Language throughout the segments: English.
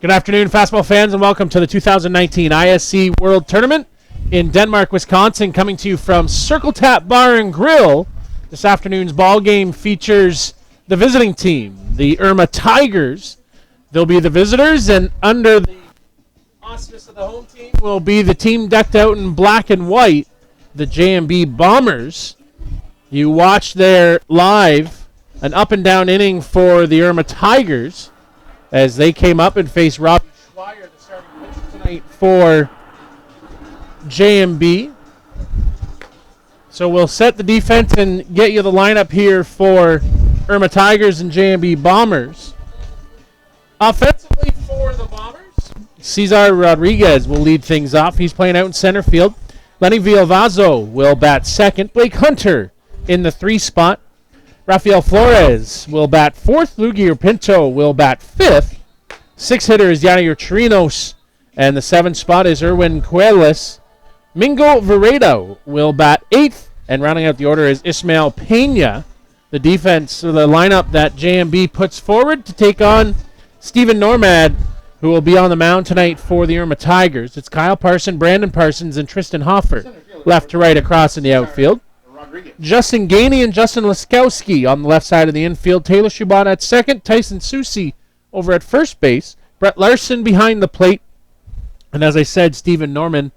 Good afternoon, fastball fans, and welcome to the 2019 ISC World Tournament in Denmark, Wisconsin, coming to you from Circle Tap Bar and Grill. This afternoon's ball game features the visiting team, the Irma Tigers. They'll be the visitors, and under the auspice of the home team will be the team decked out in black and white, the J&B Bombers. You watch there live an up-and-down inning for the Irma Tigers as they came up and faced Robbie Schweier, the starting pitcher tonight for J&B. So we'll set the defense and get you the lineup here for Irma Tigers and J&B Bombers. Offensively for the Bombers, Cesar Rodriguez will lead things off. He's playing out in center field. Lenny Villalvazo will bat second. Blake Hunter in the 3 spot. Rafael Flores will bat fourth. Lugier Pinto will bat fifth. 6-hitter is Yanair Chirinos, and the 7th spot is Erwin Cuelas. Mingo Veredo will bat 8th, and rounding out the order is Ismael Pena. The defense, or the lineup that J&B puts forward to take on Steven Normad, who will be on the mound tonight for the Irma Tigers. It's Kyle Parson, Brandon Parsons, and Tristan Hoffer left to right across in the outfield. Justin Gainey and Justin Laskowski on the left side of the infield. Taylor Schubot at second. Tyson Susi over at first base. Brett Larson behind the plate. And as I said, Stephen Norman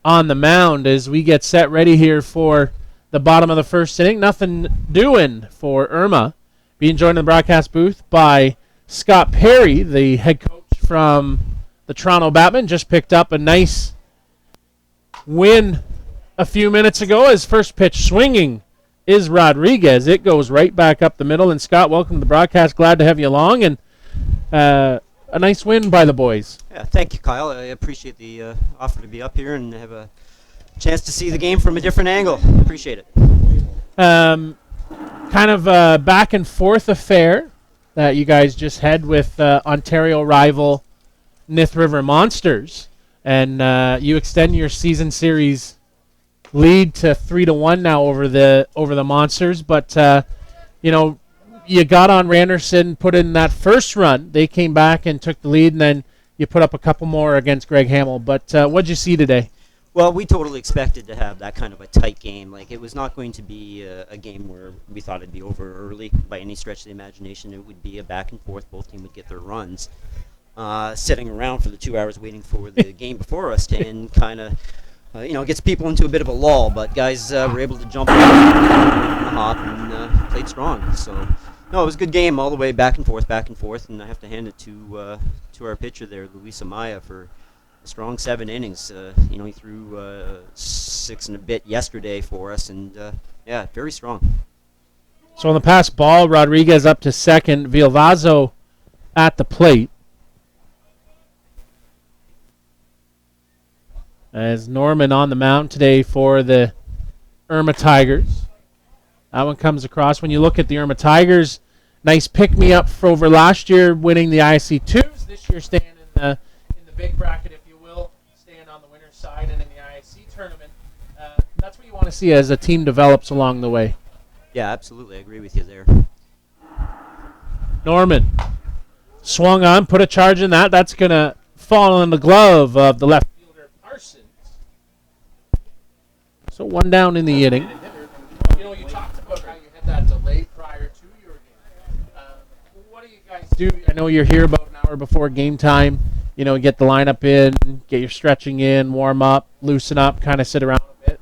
on the mound as we get set ready here for the bottom of the first inning. Nothing doing for Irma. Being joined in the broadcast booth by Scott Perry, the head coach from the Toronto Batman. Just picked up a nice win a few minutes ago. His first pitch swinging is Rodriguez. It goes right back up the middle. And Scott, welcome to the broadcast. Glad to have you along. And a nice win by the boys. Yeah, thank you, Kyle. I appreciate the offer to be up here and have a chance to see the game from a different angle. Appreciate it. Kind of a back and forth affair that you guys just had with Ontario rival Nith River Monsters. And you extend your season series lead to 3-1 now over the Monsters, but you got on Randerson, put in that first run. They came back and took the lead, and then you put up a couple more against Greg Hamill. But what'd you see today? Well, we totally expected to have that kind of a tight game. Like, it was not going to be a game where we thought it'd be over early by any stretch of the imagination. It would be a back and forth. Both teams would get their runs. Sitting around for the 2 hours waiting for the game before us to end kind of gets people into a bit of a lull, but guys were able to jump on the hop and played strong. So, no, it was a good game all the way back and forth, and I have to hand it to our pitcher there, Luis Amaya, for a strong 7 innings. He threw 6 and a bit yesterday for us, and very strong. So on the pass ball, Rodriguez up to second, Villalvazo at the plate. As Norman on the mound today for the Irma Tigers. That one comes across. When you look at the Irma Tigers, nice pick-me-up for over last year, winning the ISC 2s. This year staying in the big bracket, if you will, staying on the winner's side and in the ISC tournament. That's what you want to see as a team develops along the way. Yeah, absolutely. I agree with you there. Norman swung on, put a charge in that. That's going to fall in the glove of the left fielder, Parsons. So 1 down in the inning. You talked about how you had that delay prior to your game. What do you guys do? I know you're here about an hour before game time. Get the lineup in, get your stretching in, warm up, loosen up, kind of sit around a bit.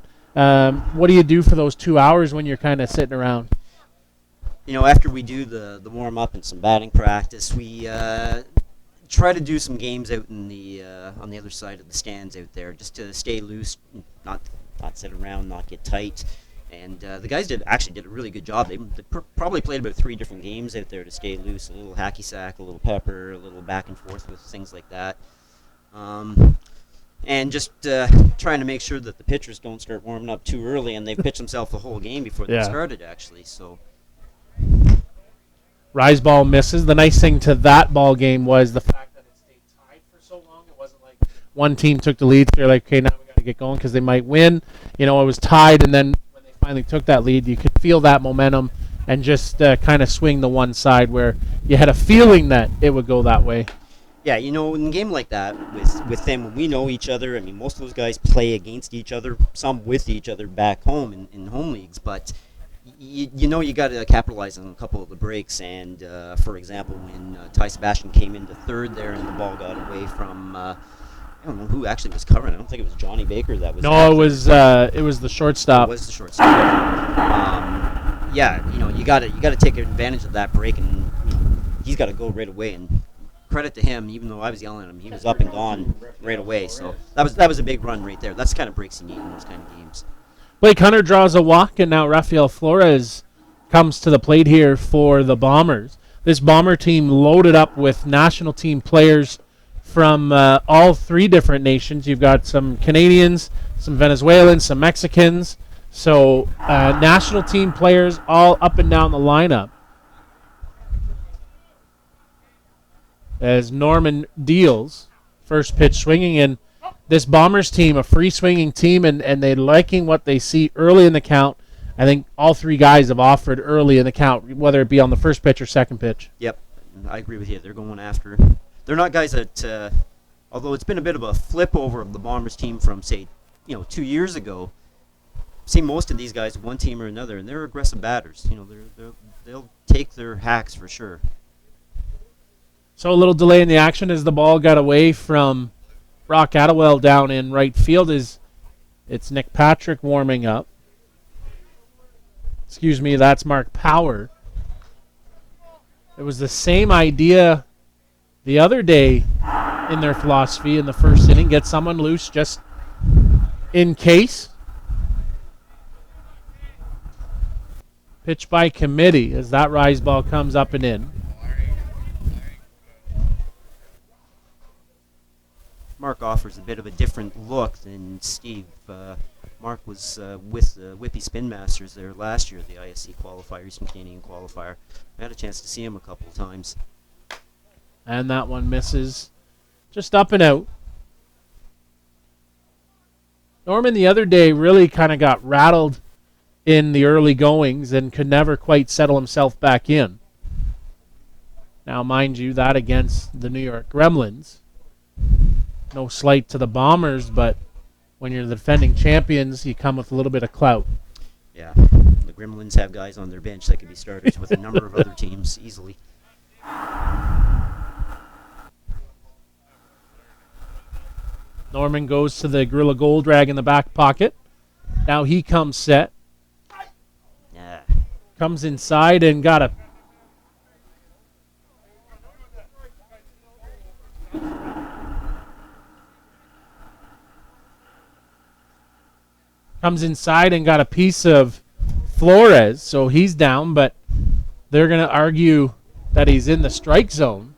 What do you do for those 2 hours when you're kind of sitting around? After we do the warm up and some batting practice, we try to do some games out in the on the other side of the stands out there, just to stay loose, not sit around, not get tight. And the guys did a really good job. They probably played about 3 different games out there to stay loose. A little hacky sack, a little pepper, a little back and forth with things like that. And just trying to make sure that the pitchers don't start warming up too early and they pitch themselves the whole game before they started, actually. So, rise ball misses. The nice thing to that ball game was the fact that it stayed tied for so long. It wasn't like one team took the lead, so they're like, okay, now we got to get going because they might win. It was tied, and then when they finally took that lead, you could feel that momentum and just kind of swing to one side where you had a feeling that it would go that way. Yeah, you know, in a game like that, with them, when we know each other, I mean, most of those guys play against each other, some with each other back home in home leagues, but you know you got to capitalize on a couple of the breaks. And for example, when Ty Sebastian came into third there and the ball got away from, I don't know who actually was covering. I don't think it was Johnny Baker that was. No, it was the shortstop. It was the shortstop. Yeah, you know, you gotta take advantage of that break, and you know, he's got to go right away. And credit to him, even though I was yelling at him, he was up and gone right away. So that was a big run right there. That's the kind of breaks you need in those kind of games. Blake Hunter draws a walk, and now Rafael Flores comes to the plate here for the Bombers. This Bomber team loaded up with national team players from all three different nations. You've got some Canadians, some Venezuelans, some Mexicans. So national team players all up and down the lineup. As Norman deals, first pitch swinging, and this Bombers team, a free swinging team, and they're liking what they see early in the count. I think all three guys have offered early in the count, whether it be on the first pitch or second pitch. Yep, I agree with you. They're going after. They're not guys that, although it's been a bit of a flip over of the Bombers team from, say, 2 years ago. See most of these guys, one team or another, and they're aggressive batters. You know, they'll take their hacks for sure. So a little delay in the action as the ball got away from Brock Attewell down in right field. It's Nick Patrick warming up. Excuse me, that's Mark Power. It was the same idea the other day in their philosophy in the first inning. Get someone loose just in case. Pitch by committee as that rise ball comes up and in. Mark offers a bit of a different look than Steve. Mark was with the Whippy Spin Masters there last year, the ISC qualifier, Eastern Canadian qualifier. I had a chance to see him a couple of times. And that one misses. Just up and out. Norman the other day really kind of got rattled in the early goings and could never quite settle himself back in. Now, mind you, that against the New York Gremlins. No slight to the Bombers, but when you're the defending champions, you come with a little bit of clout. Yeah, the Gremlins have guys on their bench that could be starters with a number of other teams easily. Norman goes to the Gorilla Gold Rag in the back pocket. Now he comes set. Yeah. Comes inside and got a... Comes inside and got a piece of Flores, so he's down, but they're going to argue that he's in the strike zone.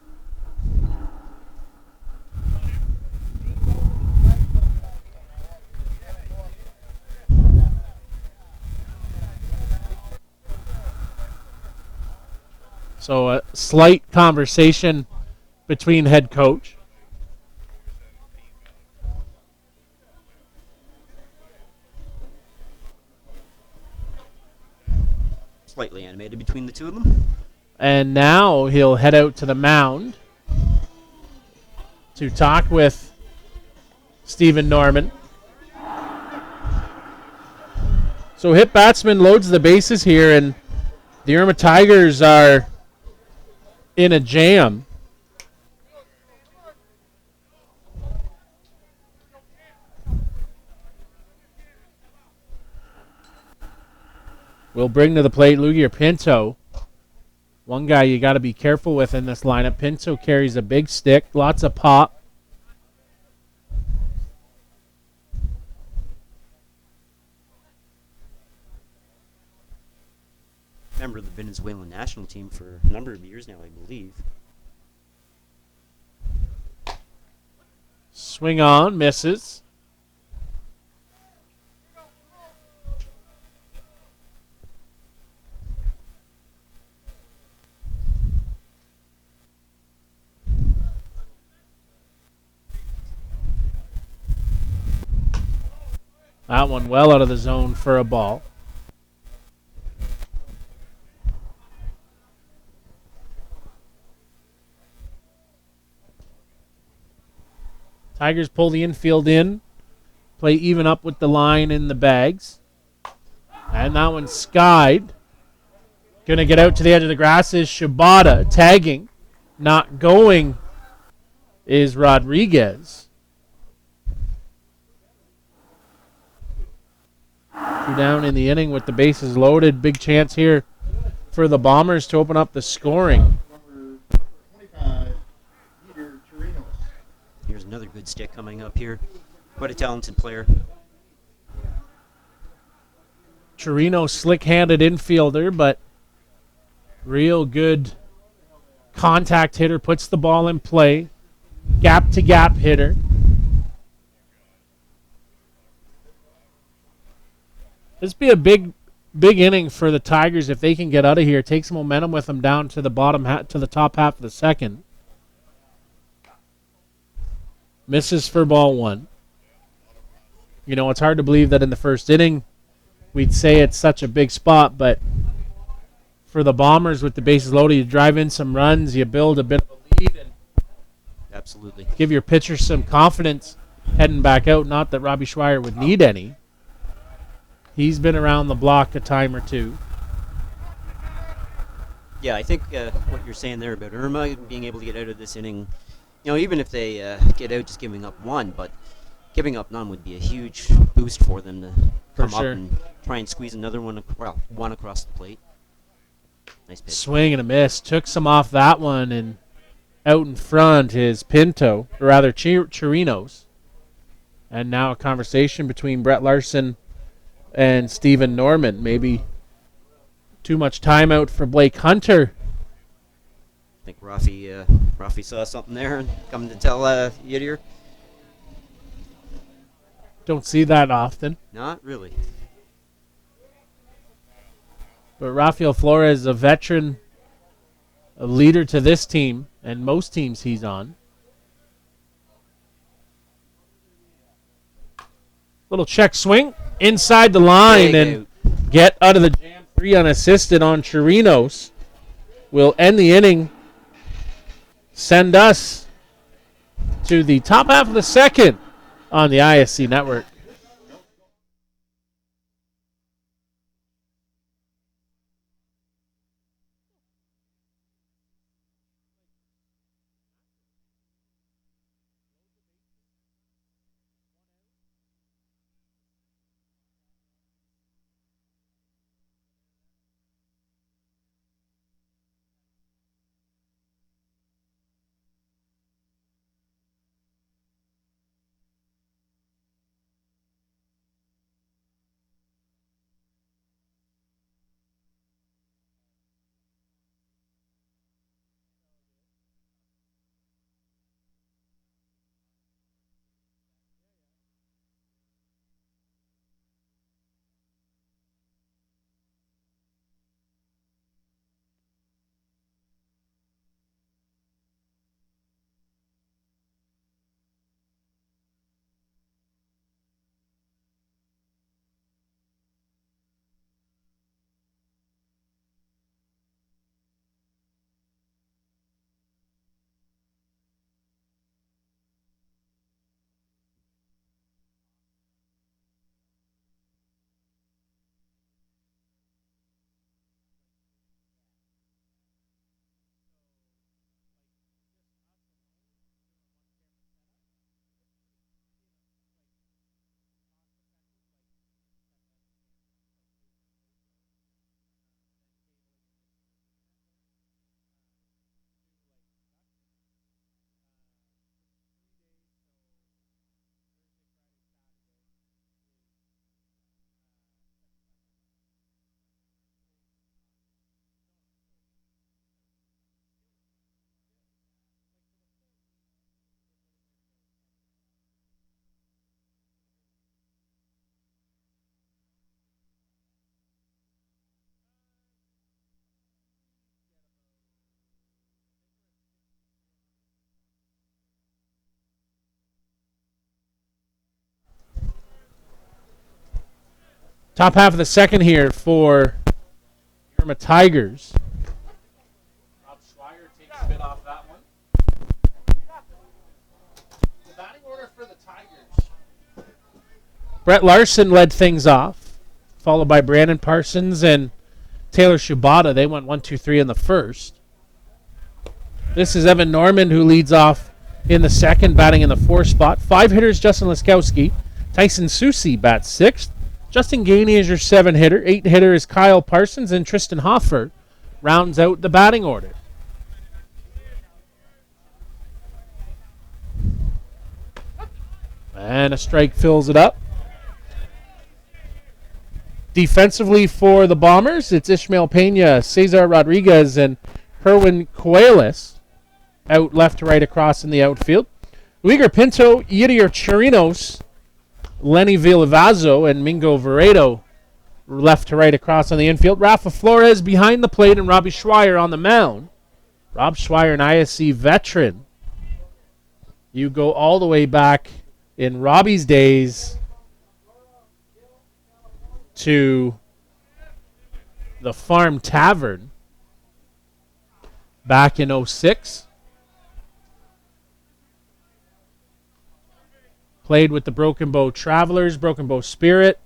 So a slight conversation between head coach. Slightly animated between the two of them. And now he'll head out to the mound to talk with Stephen Norman. So hit batsman loads the bases here, and the Irma Tigers are in a jam. We'll bring to the plate Lugier Pinto. One guy you got to be careful with in this lineup. Pinto carries a big stick, lots of pop. Member of the Venezuelan national team for a number of years now, I believe. Swing on, misses. That one well out of the zone for a ball. Tigers pull the infield in, play even up with the line in the bags. And that one's skied. Going to get out to the edge of the grass is Shibata. Tagging. Not going is Rodriguez. 2 down in the inning with the bases loaded. Big chance here for the Bombers to open up the scoring. Here's another good stick coming up here. Quite a talented player. Chirino, slick-handed infielder, but real good contact hitter. Puts the ball in play. Gap-to-gap hitter. This be a big inning for the Tigers if they can get out of here. Take some momentum with them down to the to the top half of the second. Misses for ball 1. You know, it's hard to believe that in the first inning we'd say it's such a big spot, but for the Bombers with the bases loaded, you drive in some runs, you build a bit of a lead, and absolutely give your pitcher some confidence heading back out. Not that Robbie Schweier would need any. He's been around the block a time or two. Yeah, I think what you're saying there about Irma being able to get out of this inning, you know, even if they get out just giving up 1, but giving up none would be a huge boost for them to come up and try and squeeze another one, one across the plate. Nice pitch. Swing and a miss. Took some off that one, and out in front is Pinto, or rather Chirinos. And now a conversation between Brett Larson and Stephen Norman. Maybe too much timeout for Blake Hunter. I think Rafi saw something there and come to tell Yiddier. Don't see that often. Not really. But Rafael Flores is a veteran, a leader to this team and most teams he's on. Little check swing inside the line and get out of the jam. 3 unassisted on Chirinos. Will end the inning. Send us to the top half of the second on the ISC network. Top half of the second here for Irma Tigers. Rob Schweier takes a bit off that one. The batting order for Brett Larson led things off, followed by Brandon Parsons and Taylor Shibata. They went 1-2-3 in the first. This is Evan Norman who leads off in the second, batting in the 4 spot. 5 hitters, Justin Laskowski. Tyson Susie bats 6th. Justin Gainey is your 7 hitter. 8 hitter is Kyle Parsons, and Tristan Hoffer rounds out the batting order. And a strike fills it up. Defensively for the Bombers, it's Ishmael Pena, Cesar Rodriguez, and Herwin Coelis out left to right across in the outfield. Luiger Pinto, Yadier Chirinos, Lenny Villavazzo, and Mingo Veredo left to right across on the infield. Rafa Flores behind the plate and Robbie Schweier on the mound. Rob Schweier, an ISC veteran. You go all the way back in Robbie's days to the Farm Tavern back in 06. Played with the Broken Bow Travelers, Broken Bow Spirit.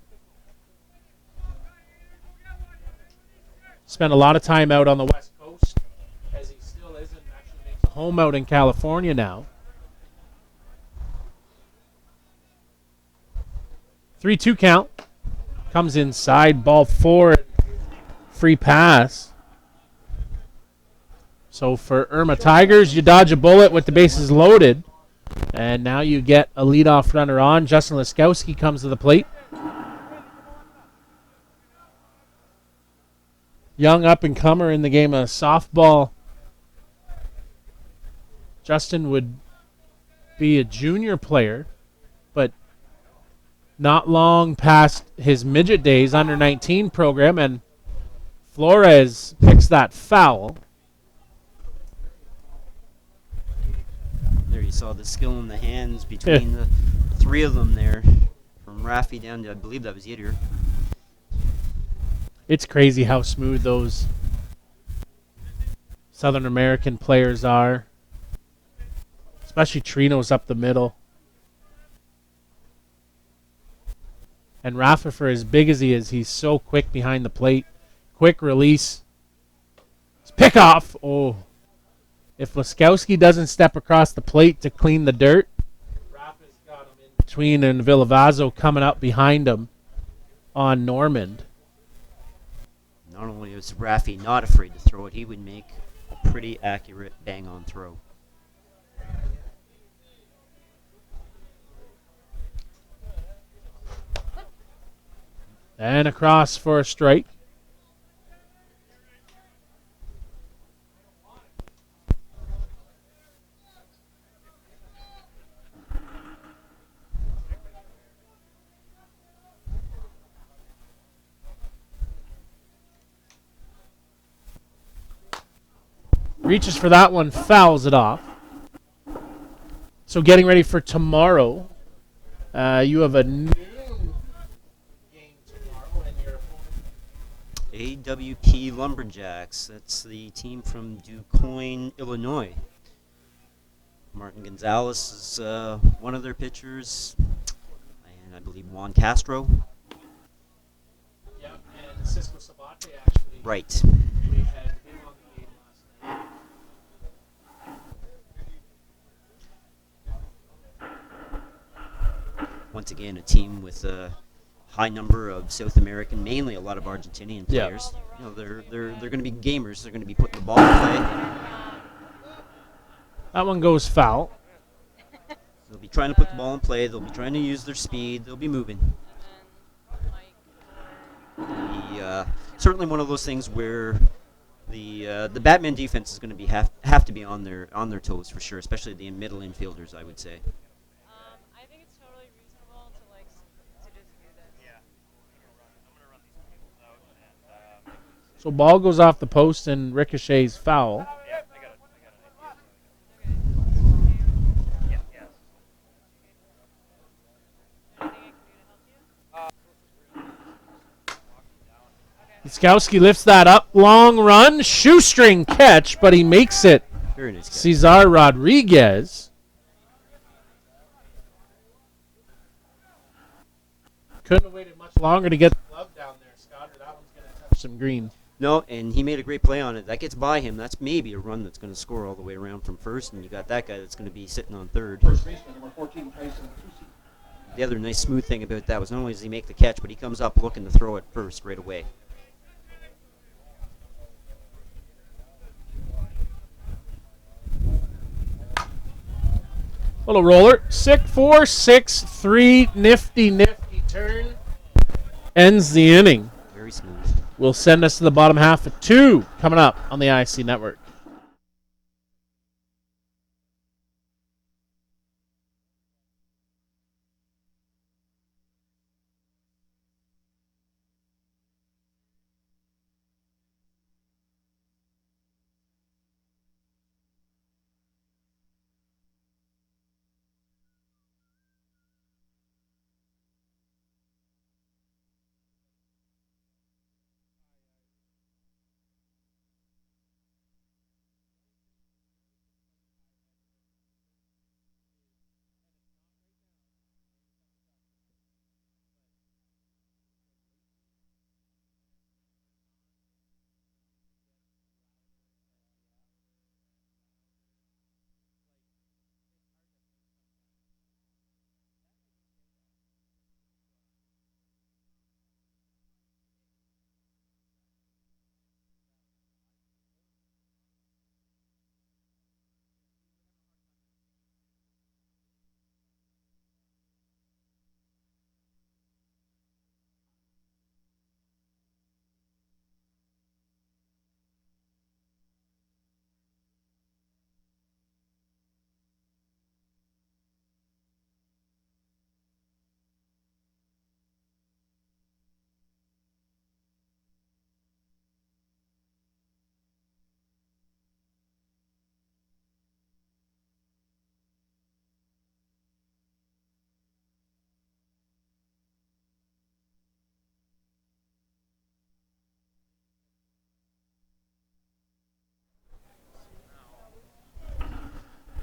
Spent a lot of time out on the West Coast, as he still is, and actually makes a home out in California now. 3-2 count. Comes inside, ball 4, free pass. So for Irma Tigers, you dodge a bullet with the bases loaded. And now you get a leadoff runner on. Justin Laskowski comes to the plate. Young up-and-comer in the game of softball. Justin would be a junior player, but not long past his midget days, under 19 program, and Flores picks that foul. There you saw the skill in the hands between the 3 of them there, from Rafi down to, I believe that was Yadier. It's crazy how smooth those Southern American players are, especially Trino's up the middle. And Rafa, for as big as he is, he's so quick behind the plate. Quick release. Pick off. Oh. If Laskowski doesn't step across the plate to clean the dirt, Rafa's got him in between, and Villavazzo coming up behind him on Normand. Not only was Rafi not afraid to throw it, he would make a pretty accurate bang-on throw. And across for a strike. Reaches for that one, fouls it off. So getting ready for tomorrow. You have a noon game tomorrow, and your opponent. AWP Lumberjacks. That's the team from DuQuoin, Illinois. Martin Gonzalez is one of their pitchers, and I believe Juan Castro. Yeah, and Cisco Sabate actually. Right. We had him on the game last night. Once again, a team with a high number of South American, mainly a lot of Argentinian Yeah. players. You know, they're going to be gamers. They're going to be putting the ball in play. That one goes foul. They'll be trying to put the ball in play. They'll be trying to use their speed. They'll be moving. Certainly one of those things where the Batman defense is going to be have to be on their toes for sure, especially the middle infielders, I would say. I think it's totally reasonable to just do this. So ball goes off the post and ricochets foul. Skowski lifts that up. Long run. Shoestring catch, but he makes it. Very nice catch. Cesar Rodriguez. much longer to get the glove down there, Scott, or that one's going to touch some green. No, and he made a great play on it. That gets by him. That's maybe a run that's going to score all the way around from first, and you got that guy that's going to be sitting on third. First baseman, number 14, Tyson Tucci. The other nice smooth thing about that was not only does he make the catch, but he comes up looking to throw it first right away. Little roller. 6-4, 6-3, nifty turn. Ends the inning. Very smooth. Will send us to the bottom half of 2 coming up on the ISC Network.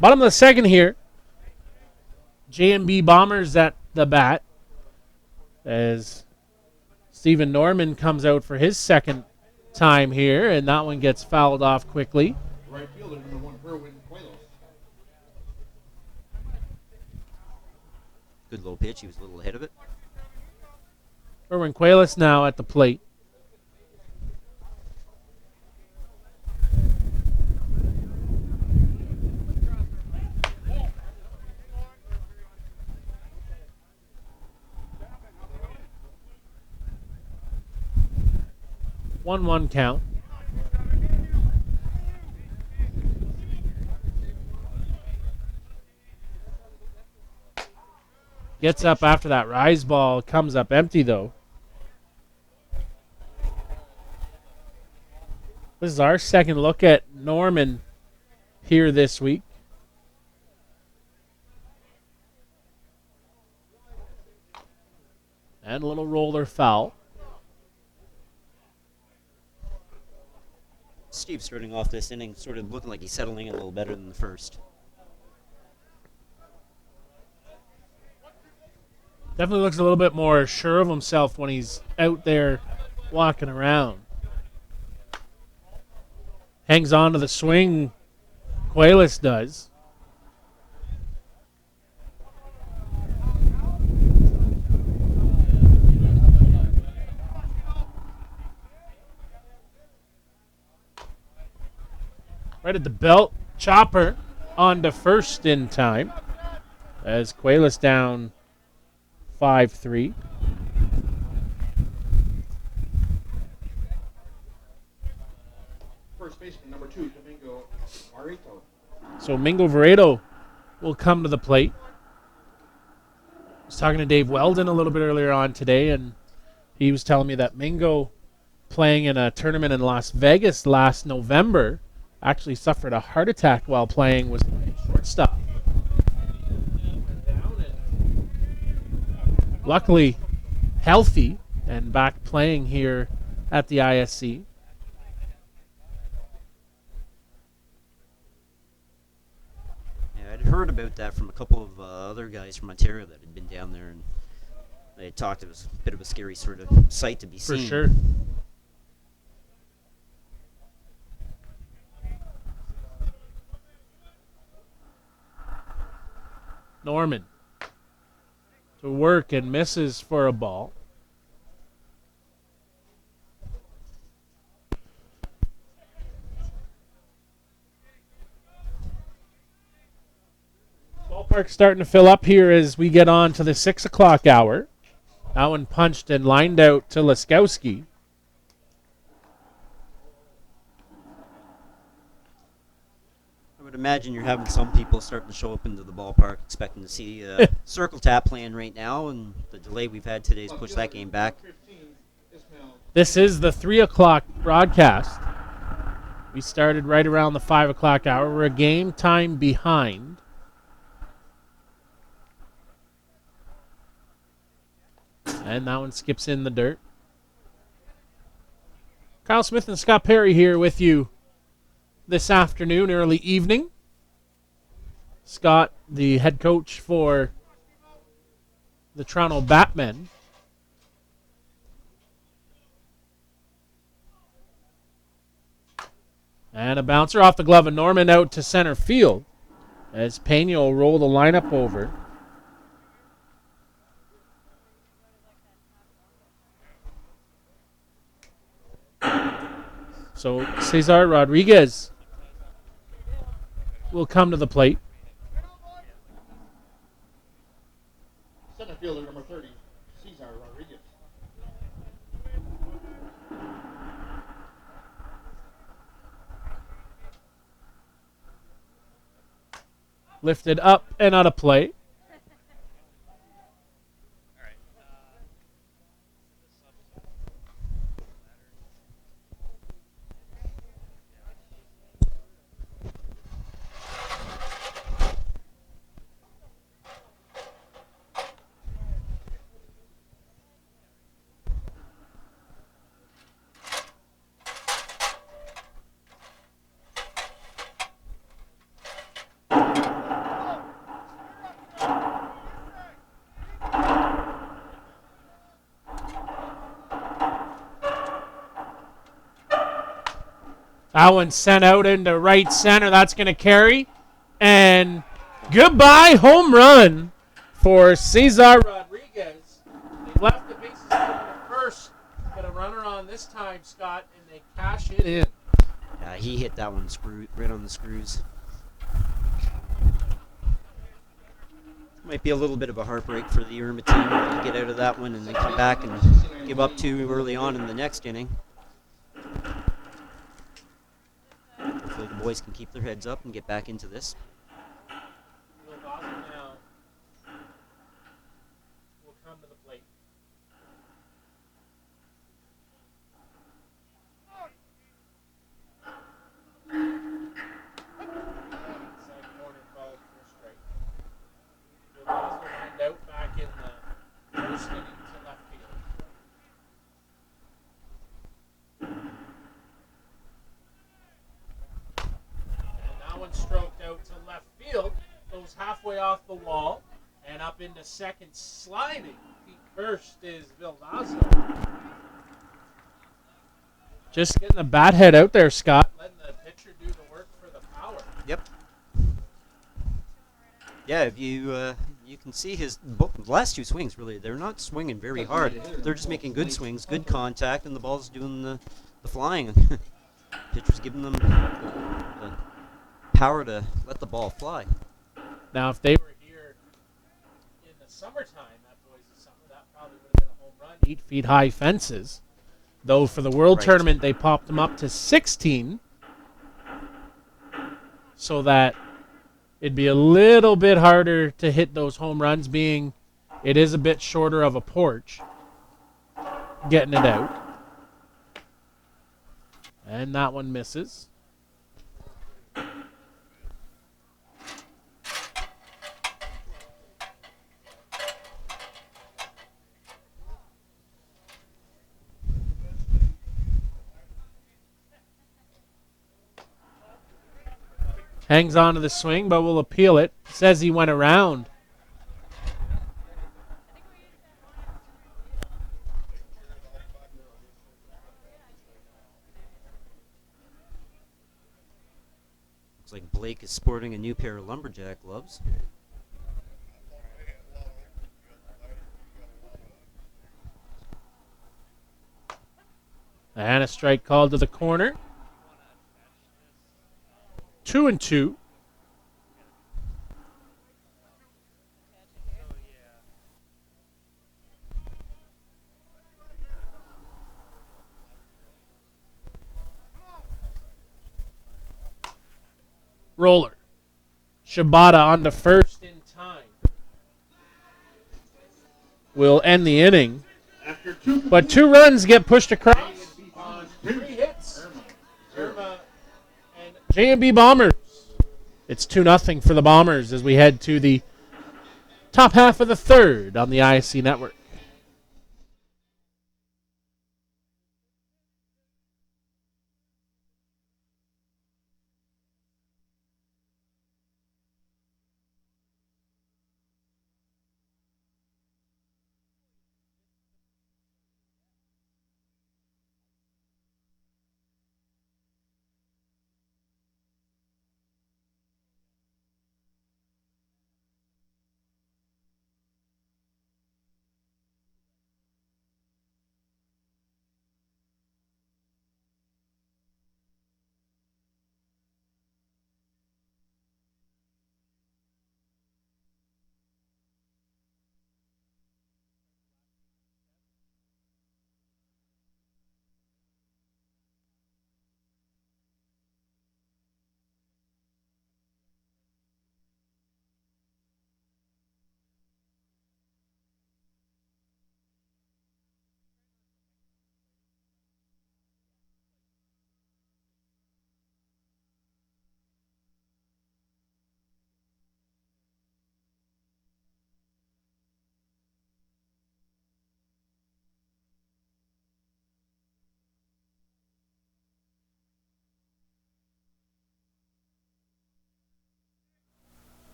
Bottom of the second here. JMB Bombers at the bat as Stephen Norman comes out for his second time here, and that one gets fouled off quickly. Right fielder, number 1, Irwin Cuelos. Good low pitch. He was a little ahead of it. Erwin Cuelas now at the plate. One count. Gets up after that rise ball, comes up empty though. This is our second look at Norman here this week. And a little roller foul. Steve starting off this inning sort of looking like he's settling in a little better than the first. Definitely looks a little bit more sure of himself when he's out there walking around. Hangs on to the swing, Cuelas does. Right at the belt, chopper on to first in time as Cuelas down 5-3. First baseman, number 2, Domingo Marito. So Mingo Veredo will come to the plate. I was talking to Dave Weldon a little bit earlier on today, and he was telling me that Mingo, playing in a tournament in Las Vegas last November, actually suffered a heart attack while playing, was playing shortstop. Luckily healthy and back playing here at the ISC. Yeah, I'd heard about that from a couple of other guys from Ontario that had been down there, and they talked, it was a bit of a scary sort of sight to be For seen. sure. Norman to work and misses for a ball. Ballpark's starting to fill up here as we get on to the 6 o'clock hour. That one punched and lined out to Laskowski. I would imagine you're having some people starting to show up into the ballpark expecting to see Circle Tap playing right now, and the delay we've had today has pushed that game back. This is the 3 o'clock broadcast. We started right around the 5 o'clock hour. We're a game time behind. And that one skips in the dirt. Kyle Smith and Scott Perry here with you this afternoon, early evening. Scott, the head coach for the Toronto Batmen. And a bouncer off the glove of Norman out to center field as Pena will roll the lineup over. So Cesar Rodriguez will come to the plate. Center fielder number 30, Cesar Rodriguez. Lifted up and out of play. That one sent out into right center. That's going to carry. And goodbye home run for Cesar Rodriguez. They left the bases open at first. Got a runner on this time, Scott, and they cash it in. He hit that one right on the screws. Might be a little bit of a heartbreak for the Irma team to get out of that one and then come back and give up two early on in the next inning. Hopefully the boys can keep their heads up and get back into this. Now will come to the plate. Inside corner called for strike. Gilbazzo lined out back in the first inning to left field. And that one stroked out to left field. Goes halfway off the wall and up into second, sliding. Feet first is Vildazo. Just getting the bat head out there, Scott. Letting the pitcher do the work for the power. Yep. Yeah, if you can see his the last two swings, really, they're not swinging very hard. They're just making good swings, good contact, and the ball's doing the flying. Pitcher's giving them the power to let the ball fly. Now, if they were here in the summertime, that Boise summer, that probably would have been a home run. 8 feet high fences. Though for the World Right. Tournament, they popped them up to 16 so that it'd be a little bit harder to hit those home runs, being it is a bit shorter of a porch getting it out. And that one misses. Hangs on to the swing, but will appeal it. Says he went around. like Blake is sporting a new pair of lumberjack gloves. And a strike called to the corner. 2-2. Roller. Shibata on the first in time. Will end the inning. After two, But 2 runs get pushed across on 3 hits. Irma and J&B Bombers. It's 2-0 for the Bombers as we head to the top half of the third on the ISC network.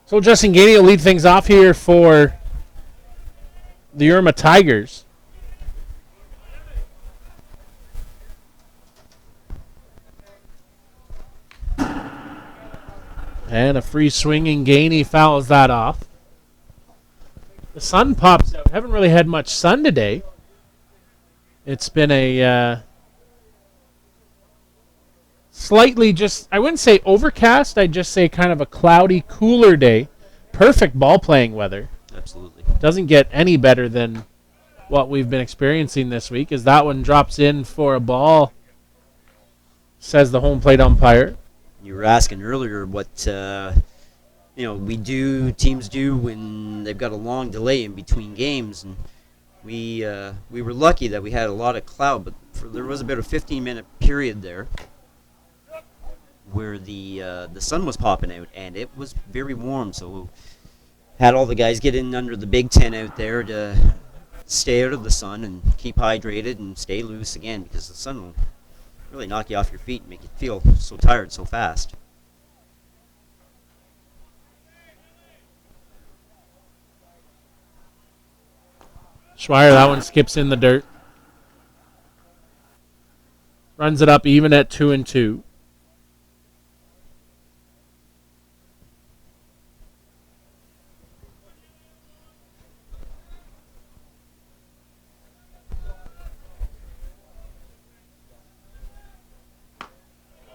So Justin Gainey will lead things off here for the Irma Tigers. And a free swinging Gainey fouls that off. The sun pops out. Haven't really had much sun today. It's been a slightly just, I wouldn't say overcast, I'd just say kind of a cloudy, cooler day. Perfect ball playing weather. Absolutely. Doesn't get any better than what we've been experiencing this week as that one drops in for a ball, says the home plate umpire. You were asking earlier what teams do when they've got a long delay in between games, and we were lucky that we had a lot of cloud, but there was about a 15-minute period there where the sun was popping out, and it was very warm, so had all the guys get in under the big tent out there to stay out of the sun and keep hydrated and stay loose again, because the sun will really knock you off your feet and make you feel so tired so fast. Schweier, that one skips in the dirt. Runs it up even at 2-2.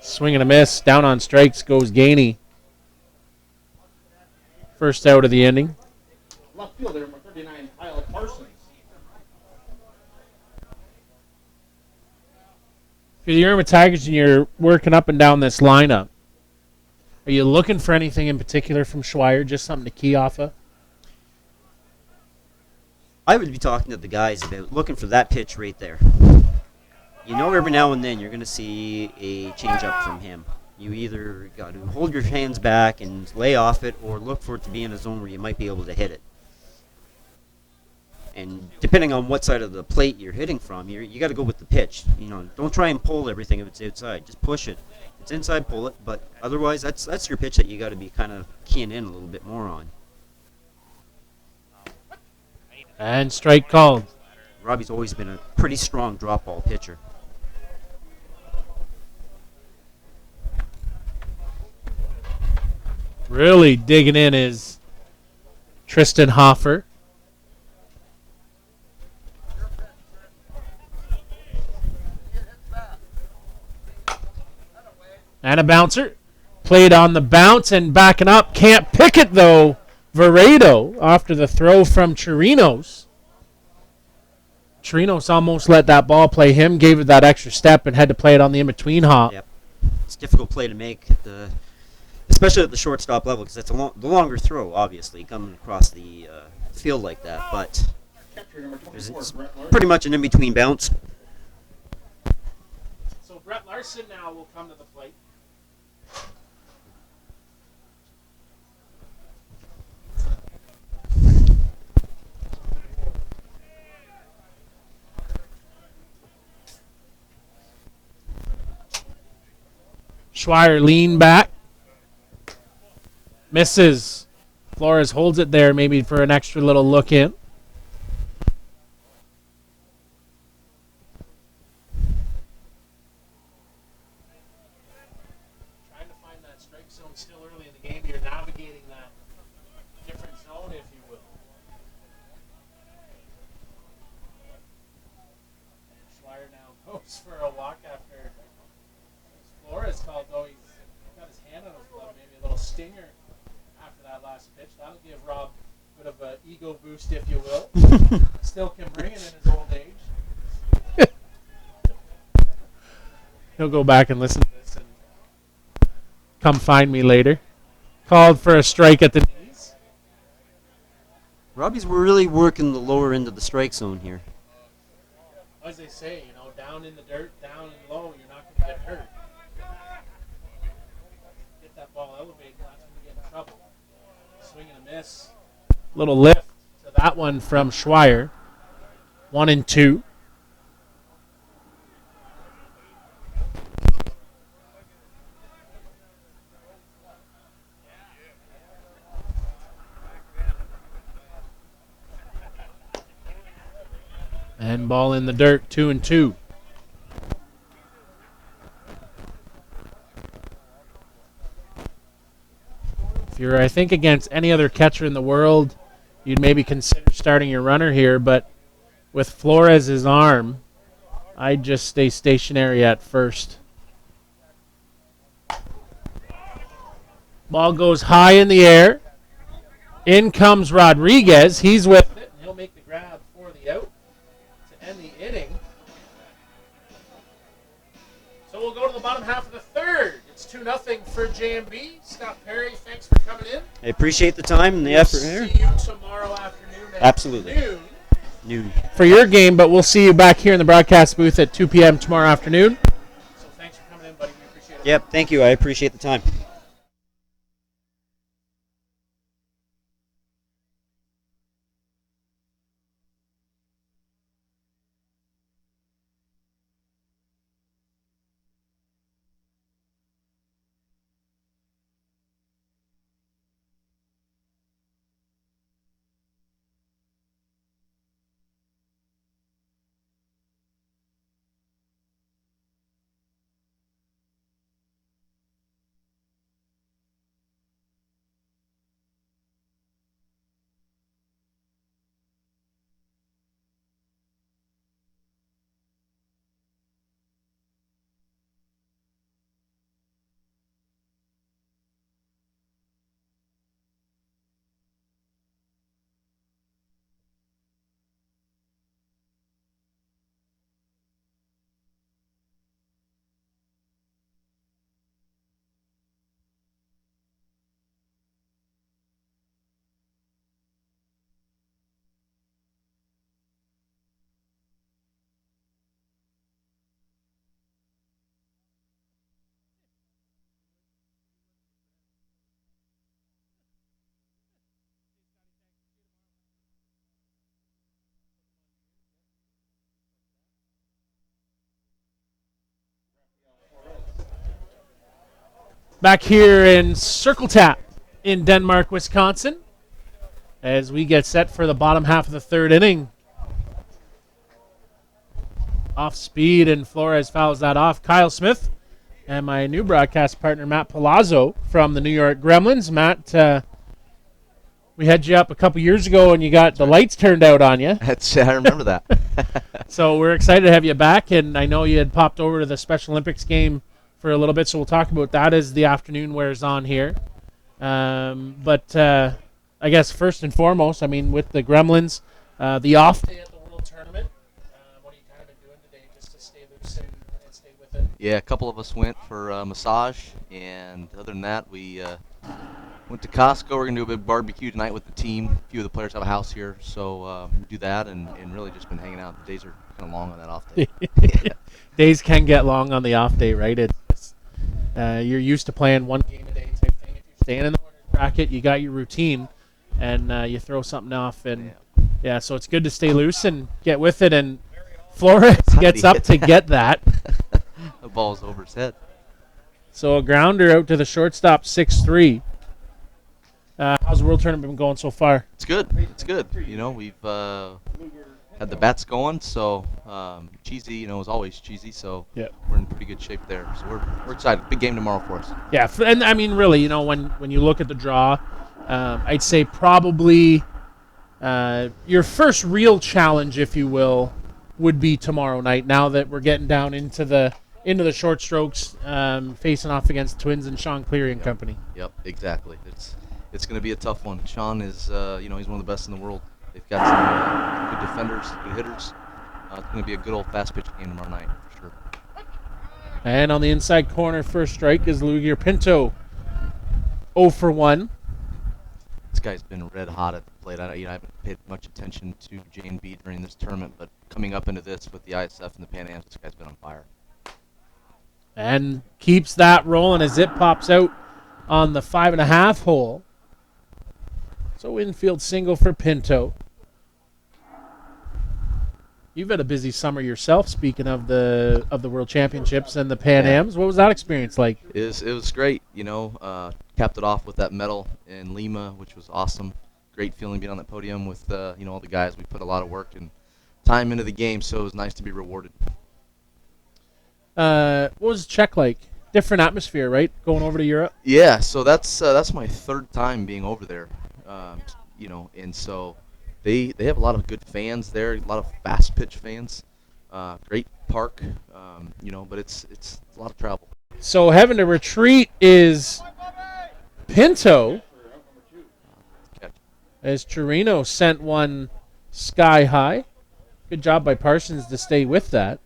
Swing and a miss. Down on strikes goes Gainey. First out of the inning. left fielder, number 39, Kyle Parsons. If you're the Irma Tigers and you're working up and down this lineup, are you looking for anything in particular from Schweier? Just something to key off of? I would be talking to the guys about looking for that pitch right there. You know, every now and then you're going to see a changeup from him. You either got to hold your hands back and lay off it, or look for it to be in a zone where you might be able to hit it. And depending on what side of the plate you're hitting from, you got to go with the pitch. You know, don't try and pull everything if it's outside. Just push it. If it's inside, pull it. But otherwise, that's your pitch that you got to be kind of keying in a little bit more on. And strike called. Robbie's always been a pretty strong drop ball pitcher. Really digging in is Tristan Hoffer. And a bouncer. Played on the bounce and backing up. Can't pick it, though. Veredo after the throw from Chirinos. Chirinos almost let that ball play him, gave it that extra step, and had to play it on the in-between hop. Yep. It's a difficult play to make, especially at the shortstop level, because that's the longer throw, obviously, coming across the field like that. But it's pretty much an in-between bounce. So Brett Larson now will come to the plate. Schweier lean back. Misses. Flores holds it there maybe for an extra little look in. Trying to find that strike zone still early in the game. You're navigating that different zone, if you will. And Schweier now goes for a walk after Flores called, though. He's got his hand on his glove, maybe a little stinger after that last pitch. That'll give Rob a bit of an ego boost, if you will. Still can bring it in his old age. He'll go back and listen to this and come find me later. Called for a strike at the knees. Robbie's really working the lower end of the strike zone here. As they say, down in the dirt, down and low, you're not going to get hurt. Get that ball elevated, that's when you get in trouble. Swing and a miss. Little lift to that one from Schweier. 1-2. And ball in the dirt, 2-2. If you're, I think, against any other catcher in the world, you'd maybe consider starting your runner here, but with Flores' arm, I'd just stay stationary at first. Ball goes high in the air. In comes Rodriguez. He's with it, and he'll make the grab for the out to end the inning. So we'll go to the bottom half of the third. It's 2-0 for JMB. Scott Perry, thanks for coming in. I appreciate the time and the effort here. See you tomorrow afternoon at Absolutely. Noon. For your game, but we'll see you back here in the broadcast booth at 2 p.m. tomorrow afternoon. So thanks for coming in, buddy. We appreciate it. Yep, thank you. I appreciate the time. Back here in Circle Tap in Denmark, Wisconsin, as we get set for the bottom half of the third inning. Off speed, and Flores fouls that off. Kyle Smith and my new broadcast partner, Matt Palazzo from the New York Gremlins. Matt, we had you up a couple years ago, and you got the lights turned out on you. I remember that. So we're excited to have you back, and I know you had popped over to the Special Olympics game for a little bit, so we'll talk about that as the afternoon wears on here. But I guess first and foremost, I mean, with the Gremlins, the off day at the World Tournament, what are you kind of been doing today just to stay loose and stay with it? Yeah, a couple of us went for a massage, and other than that, we went to Costco. We're going to do a big barbecue tonight with the team. A few of the players have a house here, so do that and really just been hanging out. The days are kind of long on that off day. Days can get long on the off day, right? It's you're used to playing one game a day type thing. If you're staying in the winter bracket, you got your routine, and you throw something off. And yeah, so it's good to stay loose and get with it. And Flores gets up to get that. The ball's over his head. So a grounder out to the shortstop, 6-3. How's the World Tournament been going so far? It's good. It's good. You know, we've had the bats going, so cheesy, you know, is always cheesy, so we're in pretty good shape there. So we're excited. Big game tomorrow for us. Yeah, and I mean, really, you know, when you look at the draw, I'd say probably your first real challenge, if you will, would be tomorrow night. Now that we're getting down into the short strokes, facing off against Twins and Sean Cleary and company. Yep, exactly. It's going to be a tough one. Sean is, you know, he's one of the best in the world. They've got some good defenders, good hitters. It's going to be a good old fast pitch game tomorrow night for sure. And on the inside corner, first strike is Lugier Pinto, 0 for 1. This guy's been red hot at the plate. I haven't paid much attention to J&B during this tournament, but coming up into this with the ISF and the Pan Ams, this guy's been on fire. And keeps that rolling as it pops out on the 5.5 hole. So infield single for Pinto. You've had a busy summer yourself. Speaking of the World Championships and the Pan Ams, what was that experience like? It was great. You know, capped it off with that medal in Lima, which was awesome. Great feeling being on that podium with you know, all the guys. We put a lot of work and time into the game, so it was nice to be rewarded. What was Czech like? Different atmosphere, right? Going over to Europe. Yeah, so that's my third time being over there. You know, and so they have a lot of good fans there, a lot of fast pitch fans. Great park, you know, but it's a lot of travel. So having to retreat is Pinto, as Chirino sent one sky high. Good job by Parsons to stay with that.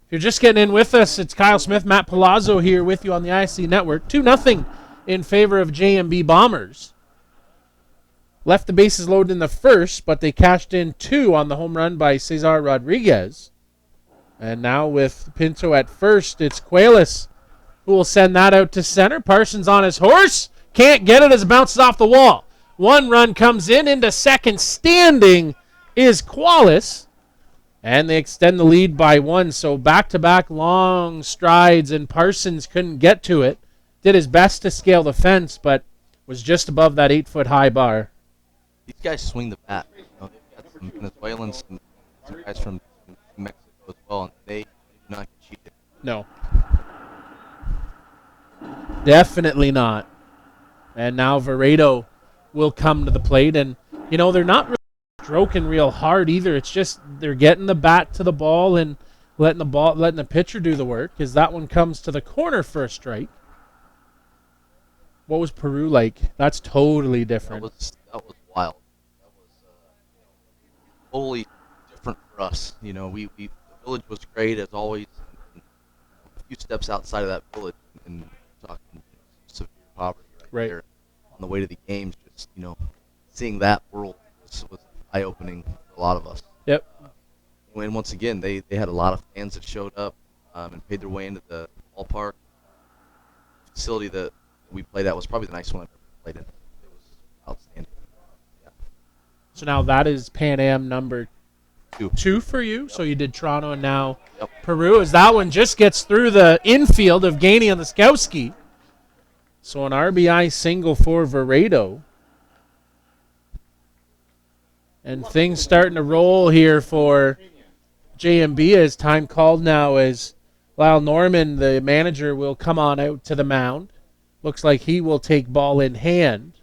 If you're just getting in with us, it's Kyle Smith, Matt Palazzo here with you on the ISC Network. 2-0 in favor of JMB Bombers. Left the bases loaded in the first, but they cashed in 2 on the home run by Cesar Rodriguez. And now with Pinto at first, it's Cuelas who will send that out to center. Parsons on his horse. Can't get it as it bounces off the wall. 1 run comes in. Into second standing is Cuelas. And they extend the lead by 1. So back-to-back long strides, and Parsons couldn't get to it. Did his best to scale the fence, but was just above that 8-foot-high bar. These guys swing the bat. You know, they've got some Venezuelans, some guys from Mexico as well, and they do not get cheated. No. Definitely not. And now Veredo will come to the plate, and, you know, they're not really stroking real hard either. It's just they're getting the bat to the ball and letting the pitcher do the work, because that one comes to the corner for a strike. What was Peru like? That's totally different. That was wild. That was totally different for us. You know, the village was great as always. And a few steps outside of that village, and talking severe poverty right there on the way to the games. Just, you know, seeing that world was eye-opening for a lot of us. Yep. And once again, they had a lot of fans that showed up and paid their way into the ballpark. Facility that we played at was probably the nicest one I've ever played in. It was outstanding. Yeah. So now that is Pan Am number 2 for you. Yep. So you did Toronto and now Peru. As that one just gets through the infield of Gainey and Laskowski. So an RBI single for Veredo. And things starting to roll here for JMB as time called now as Lyle Norman, the manager, will come on out to the mound. Looks like he will take ball in hand.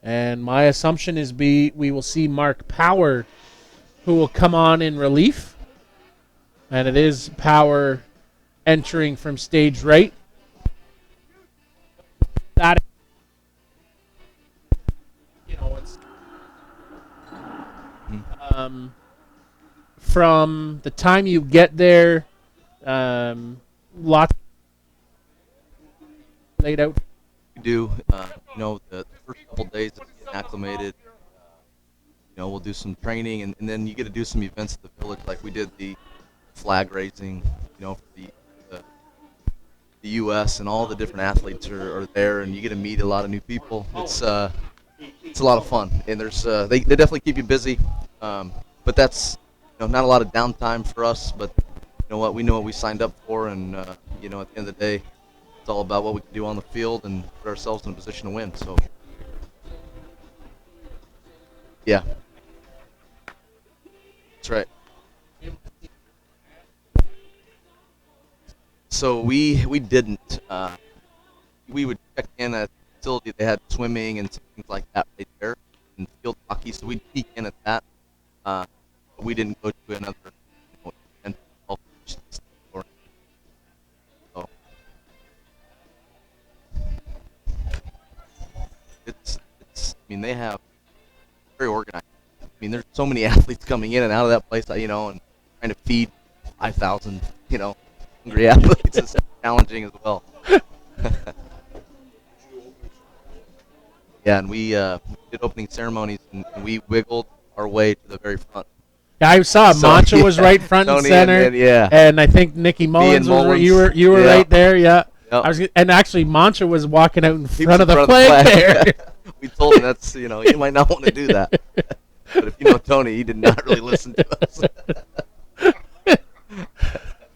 And my assumption is we will see Mark Power, who will come on in relief. And it is Power entering from stage right. That, it's from the time you get there, lots laid out. We do. The first couple days of getting acclimated. We'll do some training, and then you get to do some events at the village, like we did the flag raising, for the U.S. and all the different athletes are there, and you get to meet a lot of new people. It's a lot of fun, and there's they definitely keep you busy, but that's not a lot of downtime for us. But we know what we signed up for, and at the end of the day, it's all about what we can do on the field and put ourselves in a position to win. So, yeah, that's right. So we didn't. We would check in at the facility. They had swimming and some things like that right there, and field hockey. So we'd peek in at that. But we didn't go to another event. So it's. I mean, they have very organized. I mean, there's so many athletes coming in and out of that place, and trying to feed 5,000, hungry athletes is challenging as well. Yeah, and we did opening ceremonies, and we wiggled our way to the very front. Yeah, I saw Mancha was right front and Tony center, and I think Nikki Mullins was Mullins. You were Yeah. right there, yeah. Yep. And actually Mancha was walking out in He front was of the in flag there. We told him that's you might not want to do that, but if you know Tony, he did not really listen to us.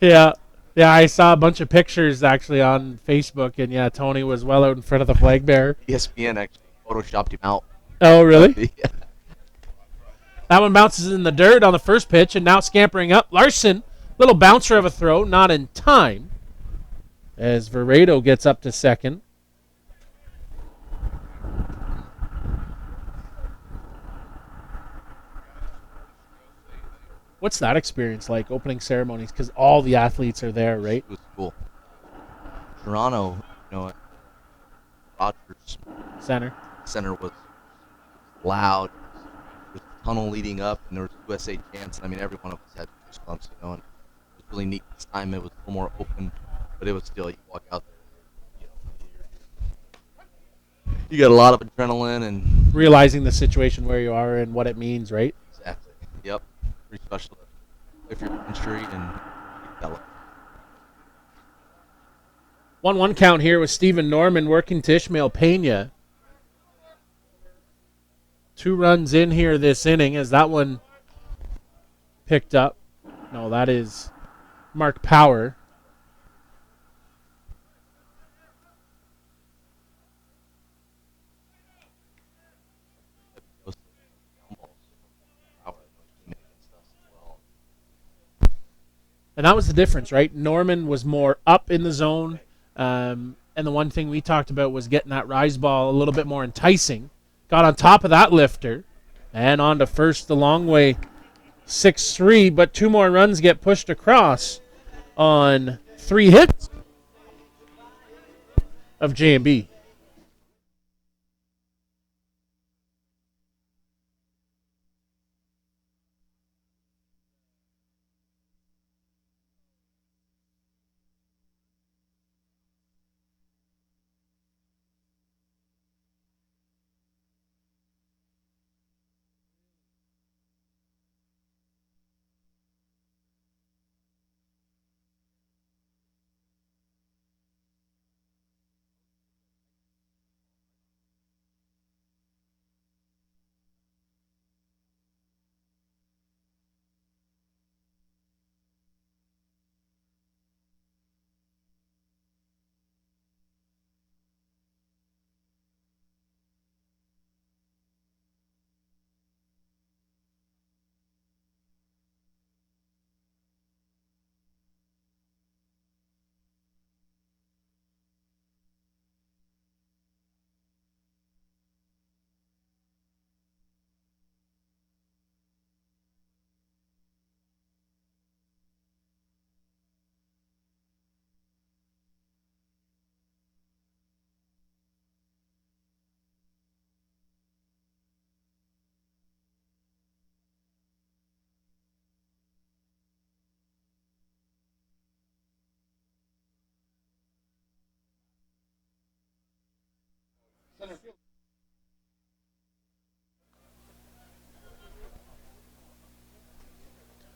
Yeah. Yeah, I saw a bunch of pictures actually on Facebook, and yeah, Tony was well out in front of the flag bearer. ESPN actually photoshopped him out. Oh, really? Yeah. That one bounces in the dirt on the first pitch, and now scampering up. Larson, little bouncer of a throw, not in time, as Veredo gets up to second. What's that experience like, opening ceremonies? Because all the athletes are there, right? It was cool. Toronto, Rogers Center was loud. There was a tunnel leading up, and there was USA chants. I mean, every one of us had goosebumps, and it was really neat. This time it was a little more open, but it was still, you walk out there, you got a lot of adrenaline and Realizing the situation where you are and what it means, right? exactly. Yep. Pretty special to play for your country and that. 1-1 count here with Stephen Norman working to Ishmael Pena. 2 runs in here this inning as that one picked up. No, that is Mark Power. And that was the difference, right? Norman was more up in the zone. And the one thing we talked about was getting that rise ball a little bit more enticing. Got on top of that lifter. And on to first the long way. 6-3, but 2 more runs get pushed across on 3 hits of J&B.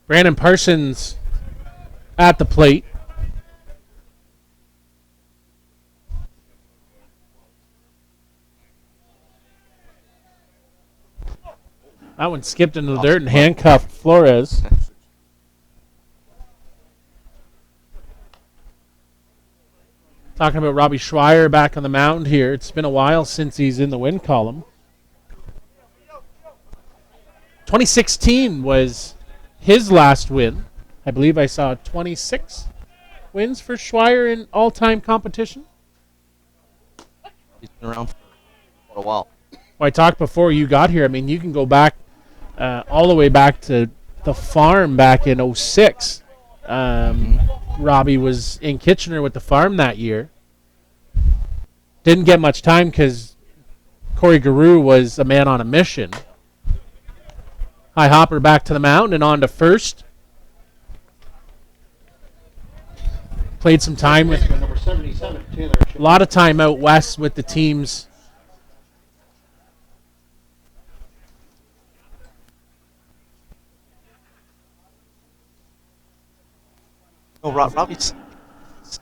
Brandon Parsons at the plate. That one skipped into the dirt and handcuffed Flores. Talking about Robbie Schweier back on the mound here. It's been a while since he's in the win column. 2016 was his last win. I believe I saw 26 wins for Schweier in all-time competition. He's been around for quite a while. Well, I talked before you got here. I mean, you can go back all the way back to the farm back in 06. Robbie was in Kitchener with the farm that year. Didn't get much time because Corey Garou was a man on a mission. High hopper back to the mound and on to first. Played some time with Number 77, Taylor. a lot of time out west with the teams. No, Robbie's that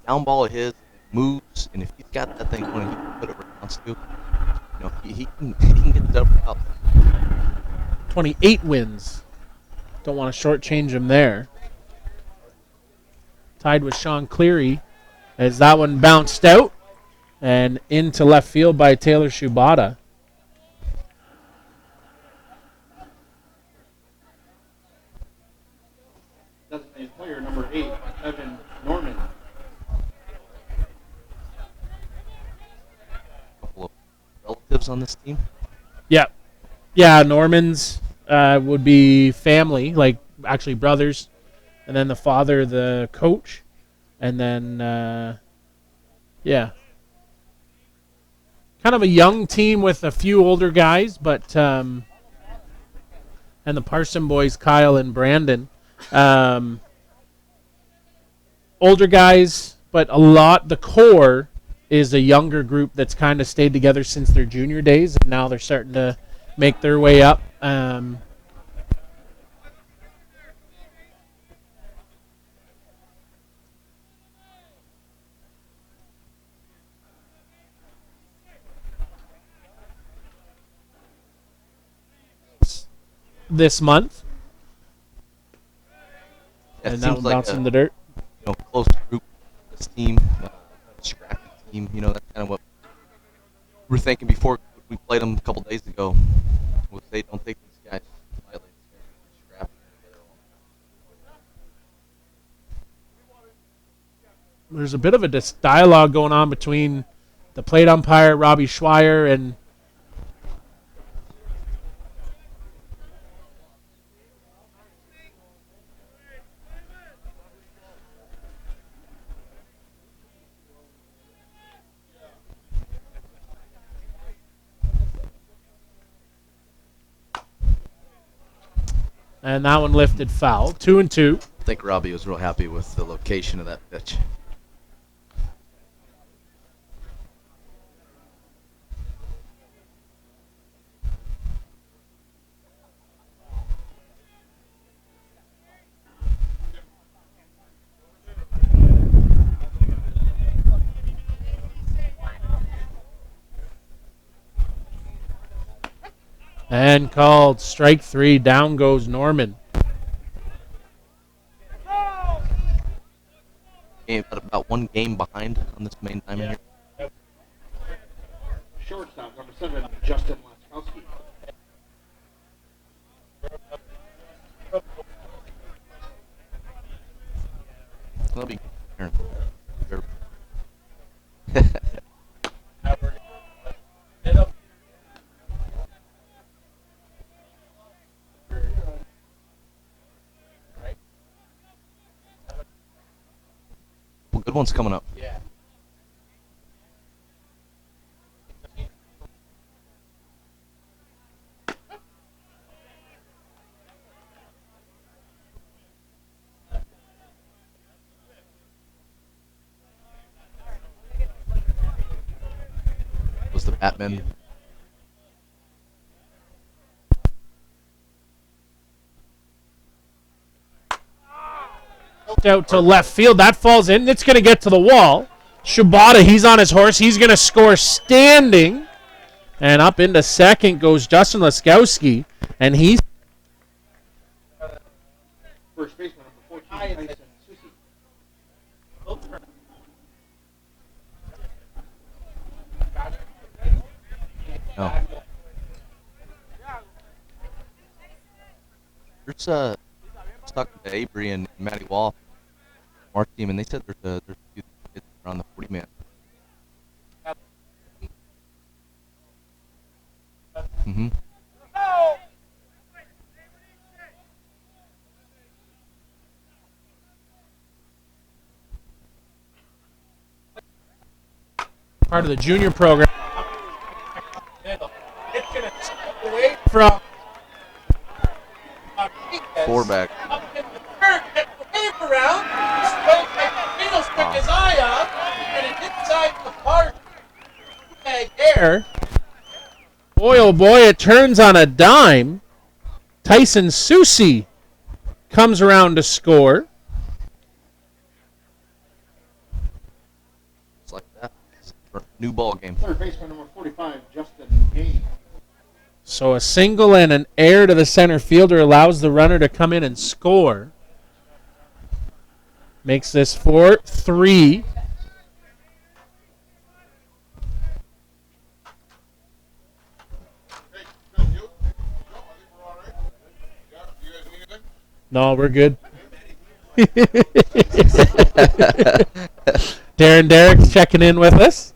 down ball of his moves, and if he's got that thing going, he can put it where he wants to. He can get the out. 28 wins. Don't want to shortchange him there. Tied with Sean Cleary as that one bounced out and into left field by Taylor Shubata. Designated player number 8, Evan Norman. A couple of relatives on this team. Yeah, Norman's would be family, like actually brothers. And then the father, the coach. And then, Kind of a young team with a few older guys, but, and the Parson boys, Kyle and Brandon. Older guys, but the core is a younger group that's kind of stayed together since their junior days, and now they're starting to make their way up. This month, Yeah, and it that seems one like bounced in the dirt. Close group. This team, scrappy team. That's kind of what we were thinking before we played them a couple days ago. Was they don't take these guys lightly. It's scrappy. There's a bit of a dialogue going on between the plate umpire, Robbie Schweier, and that one lifted foul. 2-2. I think Robbie was real happy with the location of that pitch. And called strike 3. Down goes Norman. About one game behind on this main diamond here. Shortstop, number 7, Justin Laskowski. That'll be Aaron. Well, good one's coming up. Yeah. Was the Batman? Popped out to left field. That falls in. It's going to get to the wall. Shibata, he's on his horse. He's going to score standing. And up into second goes Justin Laskowski. And he's First baseman number 14, Tyson Susi. No. There's stuck to Avery and Matty Wall, our team, and they said there's a few kids around the 40 man. Mm-hmm. part of the junior program. It's going to step away from Four back. up in the third, get the wave around. This took his eye up, and it inside the park. Bag there. Boy, oh boy, it turns on a dime. Tyson Susi comes around to score. It's like that. It's a new ball game. Third baseman number 45, Justin Gaines. So a single and an air to the center fielder allows the runner to come in and score. Makes this 4-3. No, we're good. Darren Derrick's checking in with us.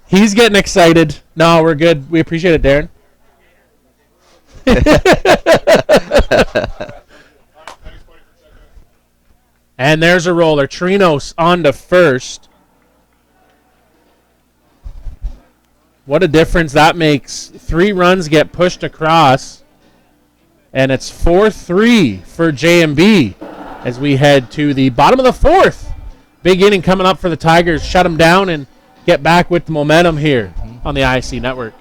He's getting excited. No, we're good. We appreciate it, Darren. And there's a roller. Trinos on to first. What a difference that makes. 3 runs get pushed across. And it's 4-3 for J&B as we head to the bottom of the 4th. Big inning coming up for the Tigers. Shut them down and get back with the momentum here on the ISC Network.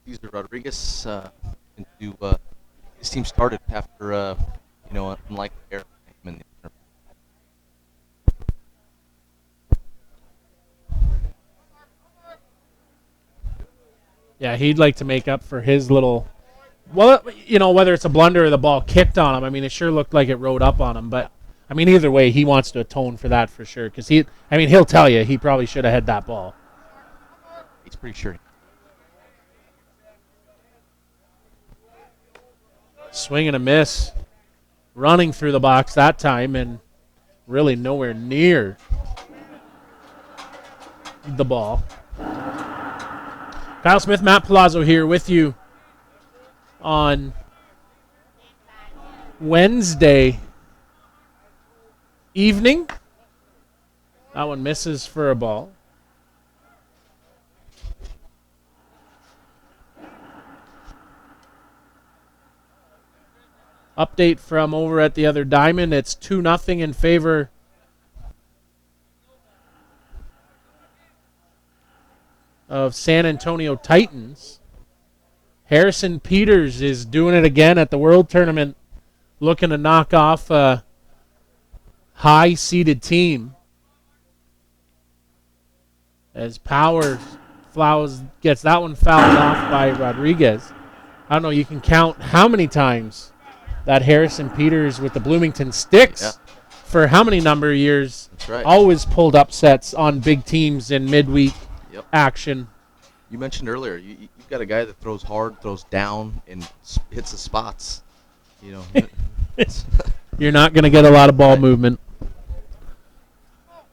Cesar Rodriguez into his team started after unlike air in the Yeah, he'd like to make up for his little, well, whether it's a blunder or the ball kicked on him. I mean, it sure looked like it rode up on him. But, I mean, either way, he wants to atone for that for sure. Because he'll tell you he probably should have had that ball. He's pretty sure. Swing and a miss. Running through the box that time and really nowhere near the ball. Kyle Smith, Matt Palazzo here with you on Wednesday evening. That one misses for a ball. Update from over at the other diamond. It's 2-0 in favor of San Antonio Titans. Harrison Peters is doing it again at the World Tournament, looking to knock off a high-seeded team. As Power Flowers gets that one fouled off by Rodriguez. I don't know, you can count how many times that Harrison Peters with the Bloomington Sticks for how many number of years. That's right. Always pulled upsets on big teams in midweek action. You mentioned earlier, you've got a guy that throws hard, throws down, and hits the spots. You know, You're not going to get a lot of ball movement.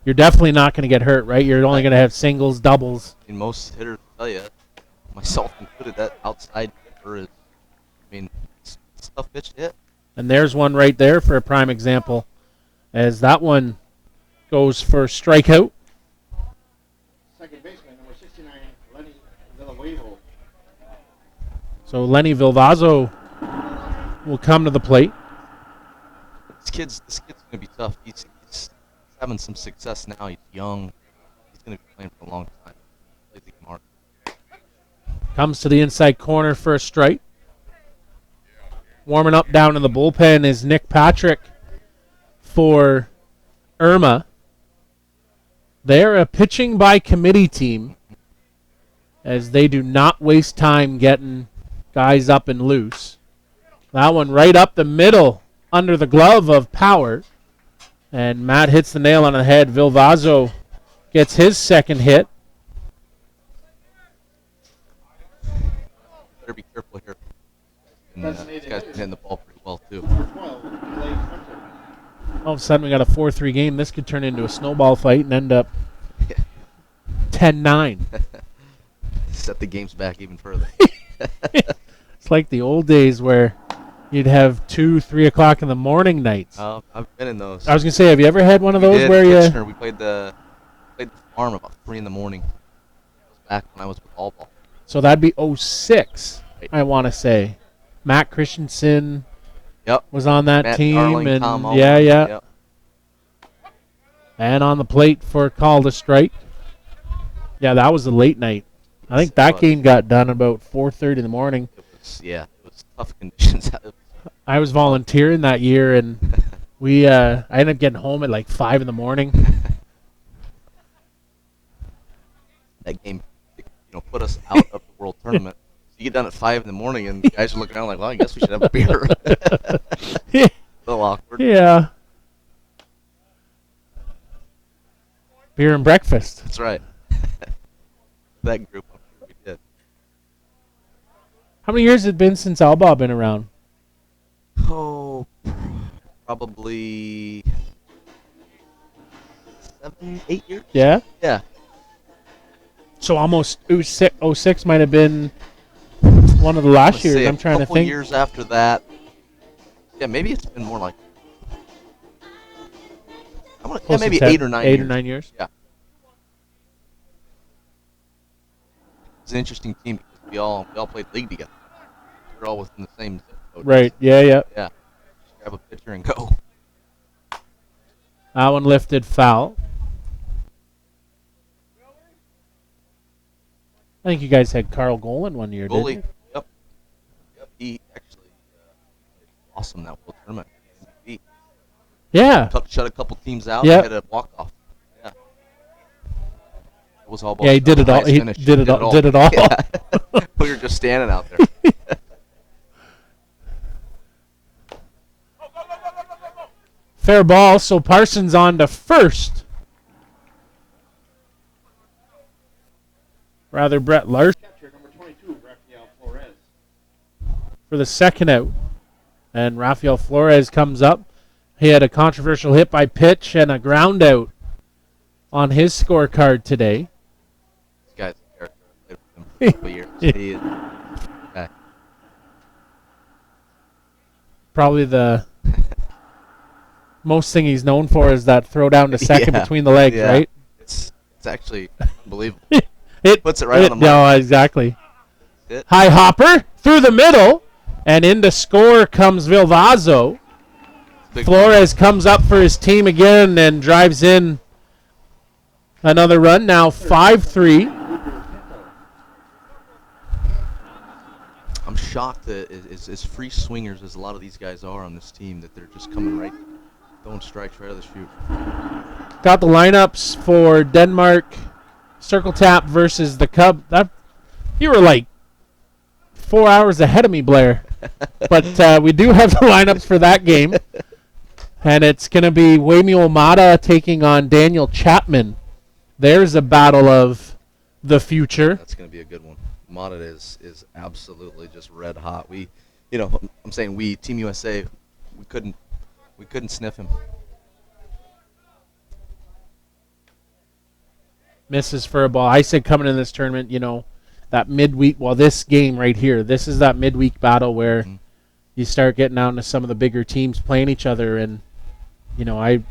You're definitely not going to get hurt, right? You're only going to have singles, doubles. And most hitters tell you, myself included, that outside hitter is, it's a tough pitch to hit. And there's one right there for a prime example, as that one goes for strikeout. Second baseman, number 69, Lenny Villanueva. So Lenny Vilvazo will come to the plate. This kid's going to be tough. He's having some success now. He's young. He's going to be playing for a long time. Comes to the inside corner for a strike. Warming up down in the bullpen is Nick Patrick for Irma. They're a pitching by committee team, as they do not waste time getting guys up and loose. That one right up the middle under the glove of Power. And Matt hits the nail on the head. Vilvazo gets his second hit. Better be careful here. And this guy's been hitting the ball pretty well, too. Number 12, Blake Hunter. All of a sudden, we got a 4-3 game. This could turn into a snowball fight and end up 10-9. Set the games back even further. It's like the old days where you'd have 2, 3 o'clock in the morning nights. I've been in those. I was going to say, have you ever had one of those where you... We played the farm about 3 in the morning. It was back when I was with All Ball. So that'd be 06, I want to say. Matt Christensen was on that Matt team. Darling, and Tom Owen. Yep. And on the plate for call to strike. Yeah, that was a late night. I think that game got done about 4:30 in the morning. It was tough conditions. I was volunteering that year, and I ended up getting home at like 5 in the morning. That game, put us out of the World Tournament. So you get done at 5 in the morning, and the guys are looking around like, well, I guess we should have a beer. A little awkward. Yeah. Beer and breakfast. That's right. That group, I'm sure we did. How many years has it been since Alba been around? Oh, probably 7, 8 years. Yeah? Yeah. So almost 06 might have been one of the last years. I'm trying to think. A couple think. years after that. Yeah, maybe it's been more like. Maybe 8 or 9 years. 8 or 9 years? Yeah. It's an interesting team because we all played league together. We're all within the same zip code. Right. Yeah. Yeah. Just grab a pitcher and go. That one lifted foul. I think you guys had Carl Golan one year, didn't Goalie. you? Yep. He actually did awesome that World Tournament. MVP. Yeah. Shut a couple teams out. Yep. Hit a walk-off. Yeah. It was all. Yeah, he did it all. He did it all. Did it all. Yeah. We were just standing out there. Fair ball. So Parsons on to first. Rather, Brett Larson Catcher, number 22, Rafael Flores. for the second out. And Rafael Flores comes up. He had a controversial hit by pitch and a ground out on his scorecard today. This guy's a character. I played with him for a couple years. He is. Okay. Probably the most thing he's known for is that throw down to second between the legs, right? It's actually unbelievable. It puts it right on the money. No, exactly. It. High hopper through the middle. And in to score comes Vilvazo. Big Flores comes up for his team again and drives in another run. Now 5-3. I'm shocked that as free swingers as a lot of these guys are on this team, that they're just coming right, throwing strikes right out of the chute. Got the lineups for Denmark, Circle Tap versus the Cub. You were like 4 hours ahead of me, Blair. But we do have the lineups for that game. And it's going to be Wemi Omada taking on Daniel Chapman. There's a battle of the future. That's going to be a good one. Mata is absolutely just red hot. I'm saying Team USA, we couldn't sniff him. Misses for a ball. I said coming in this tournament, that midweek, this game right here, this is that midweek battle where you start getting out into some of the bigger teams playing each other. And, Wemi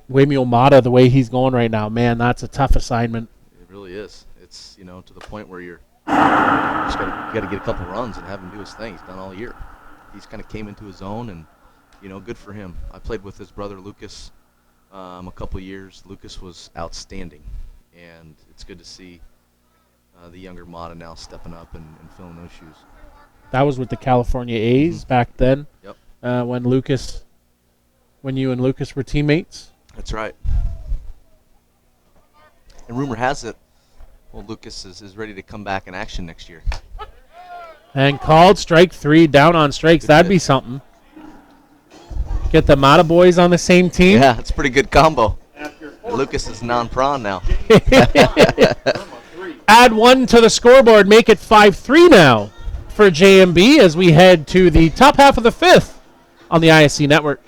Omada, the way he's going right now, man, that's a tough assignment. It really is. It's, to the point where you got to get a couple runs and have him do his thing. He's done all year. He's kind of came into his own, and, good for him. I played with his brother Lucas a couple years. Lucas was outstanding, and it's good to see the younger Mata now stepping up and filling those shoes. That was with the California A's back then. Yep. When you and Lucas were teammates. That's right. And rumor has it, Lucas is ready to come back in action next year. And called strike 3, down on strikes. That'd be something. Get the Mata boys on the same team. Yeah, it's a pretty good combo. Lucas is non-prawn now. Add 1 to the scoreboard, make it 5-3 now for JMB as we head to the top half of the 5th on the ISC network.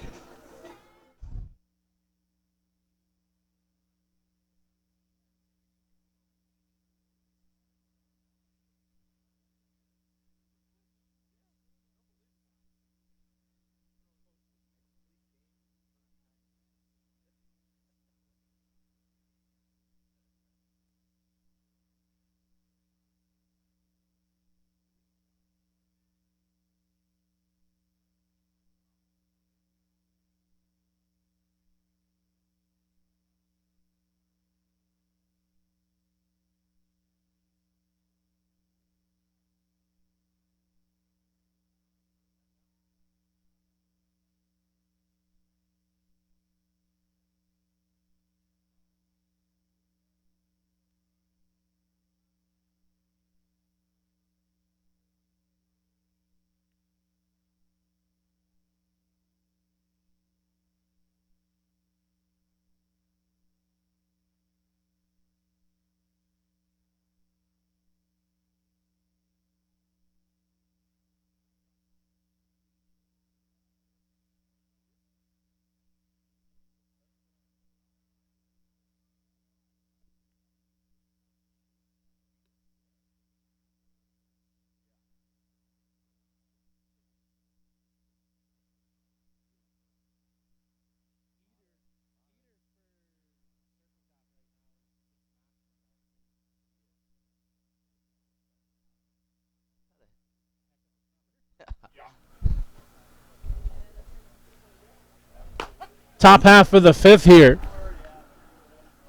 Top half of the 5th here.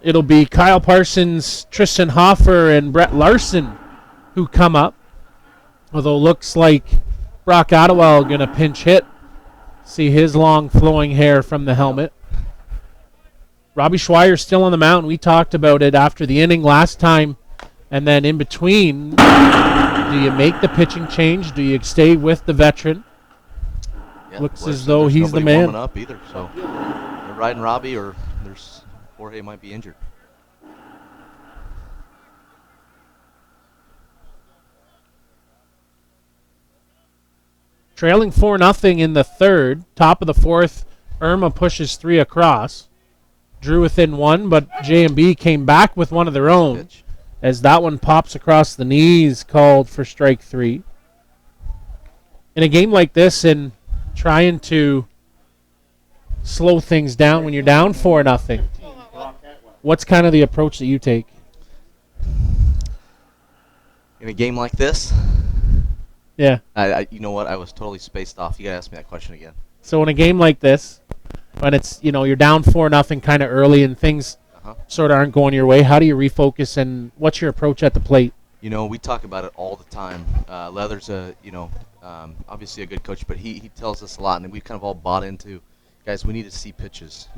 It'll be Kyle Parsons, Tristan Hoffer, and Brett Larson who come up. Although looks like Brock Ottawell going to pinch hit. See his long flowing hair from the helmet. Robbie Schweier still on the mound. We talked about it after the inning last time. And then in between, do you make the pitching change? Do you stay with the veteran? Yeah, Looks as though he's the man. Warming up either, so they're riding Robbie, or Jorge might be injured. Trailing 4-0 in the 3rd. Top of the 4th, Irma pushes 3 across. Drew within 1, but J&B came back with one of their own. Pitch. As that one pops across the knees, called for strike 3. In a game like this, and trying to slow things down when you're down 4-0, what's kind of the approach that you take? In a game like this, Yeah. You know what? I was totally spaced off. You gotta ask me that question again. So in a game like this, when it's you're down 4-0 kind of early and things Uh-huh. sort of aren't going your way, how do you refocus and what's your approach at the plate? We talk about it all the time. Leather's obviously a good coach, but he tells us a lot, and we've kind of all bought into, guys, we need to see pitches.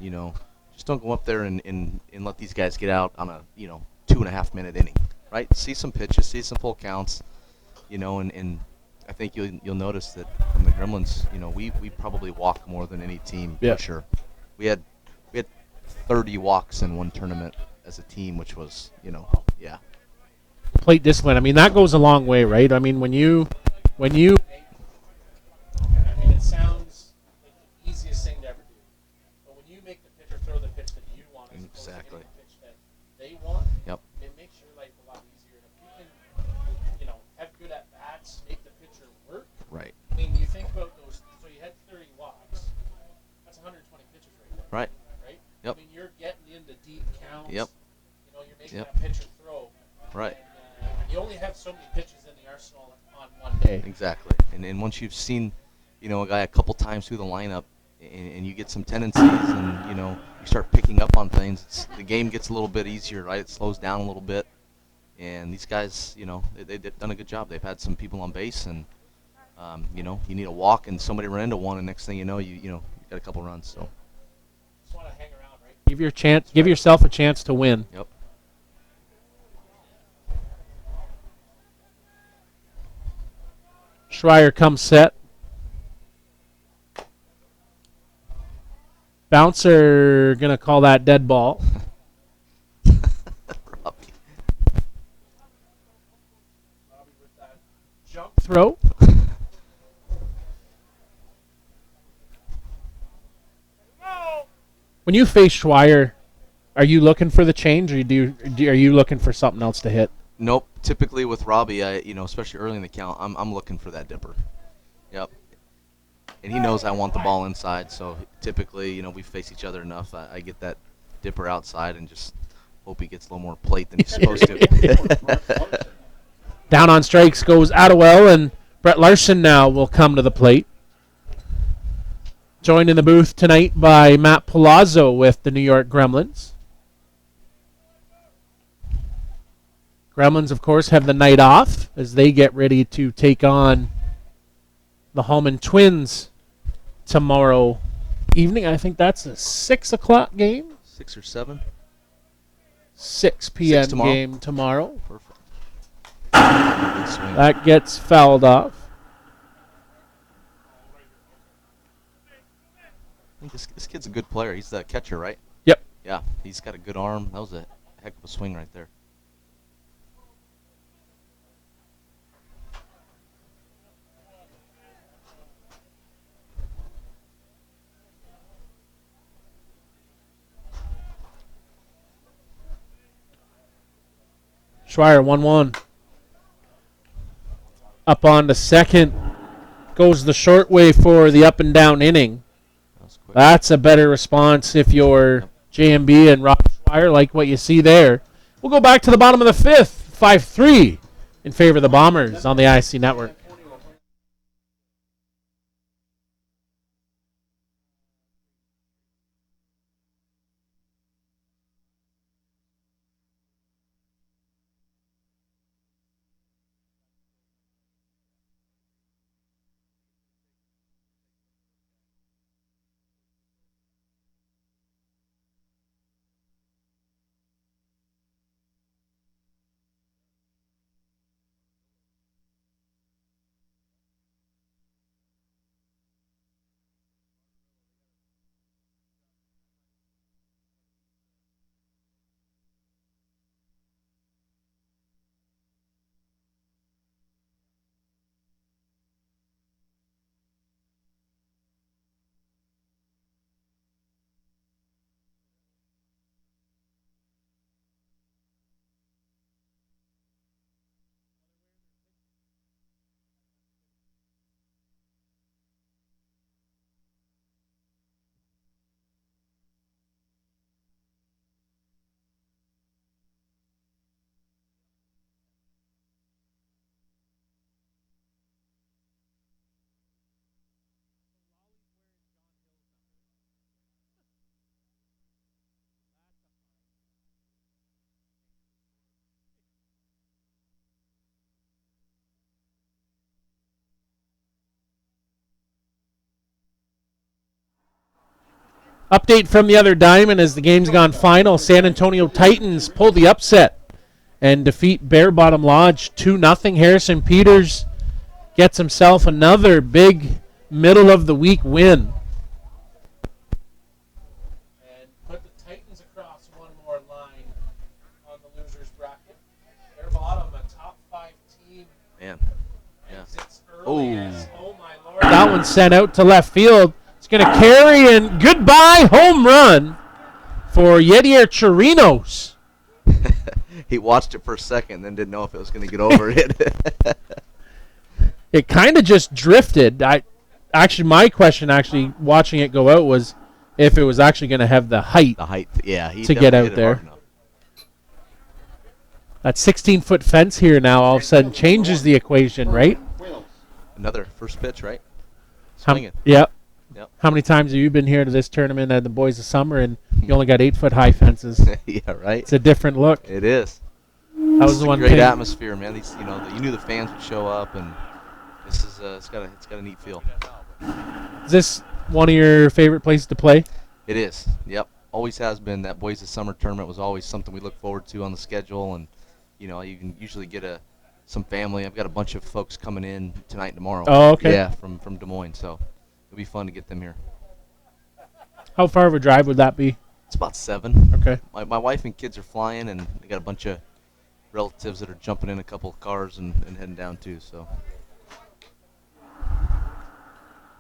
Just don't go up there and let these guys get out on a 2.5 minute inning, right? See some pitches, see some full counts, and I think you'll notice that from the Gremlins, we probably walk more than any team Yeah. for sure. We had 30 walks in one tournament as a team, which was yeah. Plate discipline. I mean, that goes a long way, right? I mean, when you I mean, it sounds like the easiest thing to ever do. But when you make the pitcher throw the pitch that you want as opposed to Exactly. hitting the pitch that they want, Yep. it makes your life a lot easier. And if you can, have good at bats, make the pitcher work. Right. I mean, you think about those. So you had 30 walks. That's 120 pitches right there. Right. Right. Yep. I mean, you're getting into deep counts. Yep. You're making Yep. that pitcher throw. Right. And, you only have so many pitches in the arsenal on one day. Exactly. And once you've seen, a guy a couple times through the lineup, and you get some tendencies, and you start picking up on things, the game gets a little bit easier, right? It slows down a little bit, and these guys, they've done a good job. They've had some people on base, and you need a walk, and somebody ran into one, and next thing you know, you got a couple runs. So. Just want to hang around, right? give yourself a chance to win. Yep. Schreier comes set. Bouncer gonna call that dead ball. Robbie. Robbie with that jump. Throw. When you face Schreier, are you looking for the change, or are you looking for something else to hit? Nope. Typically with Robbie, especially early in the count, I'm looking for that dipper. Yep. And he knows I want the ball inside, so typically, we face each other enough. I get that dipper outside and just hope he gets a little more plate than he's supposed to. Down on strikes goes Attewell, and Brett Larson now will come to the plate. Joined in the booth tonight by Matt Palazzo with the New York Gremlins. Gremlins, of course, have the night off as they get ready to take on the Hallman Twins tomorrow evening. I think that's a 6 o'clock game. 6 or 7. 6 p.m. tomorrow. Game tomorrow. Perfect. Good swing. That gets fouled off. I think this kid's a good player. He's the catcher, right? Yep. Yeah, he's got a good arm. That was a heck of a swing right there. Schreier 1-1. Up on to second. Goes the short way for the up and down inning. That was quick. That's a better response if you're JMB and Rob Schreier, like what you see there. We'll go back to the bottom of the fifth. 5-3 in favor of the Bombers on the ISC network. Update from the other diamond as the game's gone final. San Antonio Titans pull the upset and defeat Bear Bottom Lodge 2-0. Harrison Peters gets himself another big middle of the week win. And put the Titans across one more line on the losers bracket. Their bottom, a top 5 team. Man. Yeah. Exits early Oh. as, oh my lord. That one sent out to left field. It's going to carry and goodbye home run for Yedier Chirinos. He watched it for a second, then didn't know if it was going to get over it. It kind of just drifted. My question watching it go out was if it was actually going to have the height. The height, yeah. He To get definitely out hit it there. hard enough. That 16-foot fence here now all of a sudden changes the equation, right? Whales. Another first pitch, right? How- Swinging. Yep. Yep. How many times have you been here to this tournament at the Boys of Summer and you only got 8-foot high fences? Yeah, right. It's a different look. It is. That was It's the a one great thing. atmosphere, man. These, you knew the fans would show up, and this is it's got a neat feel. Is this one of your favorite places to play? It is. Yep. Always has been. That Boys of Summer tournament was always something we look forward to on the schedule, and you can usually get some family. I've got a bunch of folks coming in tonight and tomorrow. Oh, okay. Yeah, from Des Moines, so it'll be fun to get them here. How far of a drive would that be? It's about 7. Okay. My wife and kids are flying, and I got a bunch of relatives that are jumping in a couple of cars and heading down too. So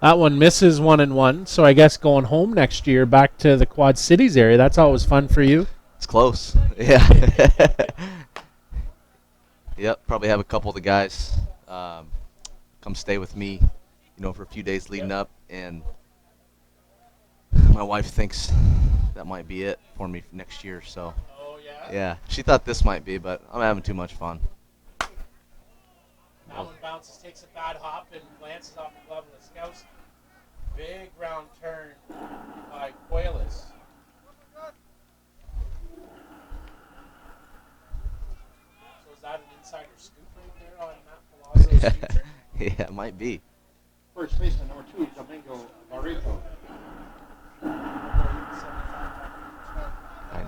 That one misses 1-1, so I guess going home next year back to the Quad Cities area, that's always fun for you. it's close. Yeah. Yep. Probably have a couple of the guys come stay with me, for a few days leading up, and my wife thinks that might be it for me for next year. So Oh, yeah? yeah, she thought this might be, but I'm having too much fun. That one bounces, takes a bad hop, and glances off the glove of the Scouts. Big round turn by Coelis. So is that an insider scoop right there on Matt Palazzo's future? Yeah, it might be. First baseman number 2, Domingo Barreto. I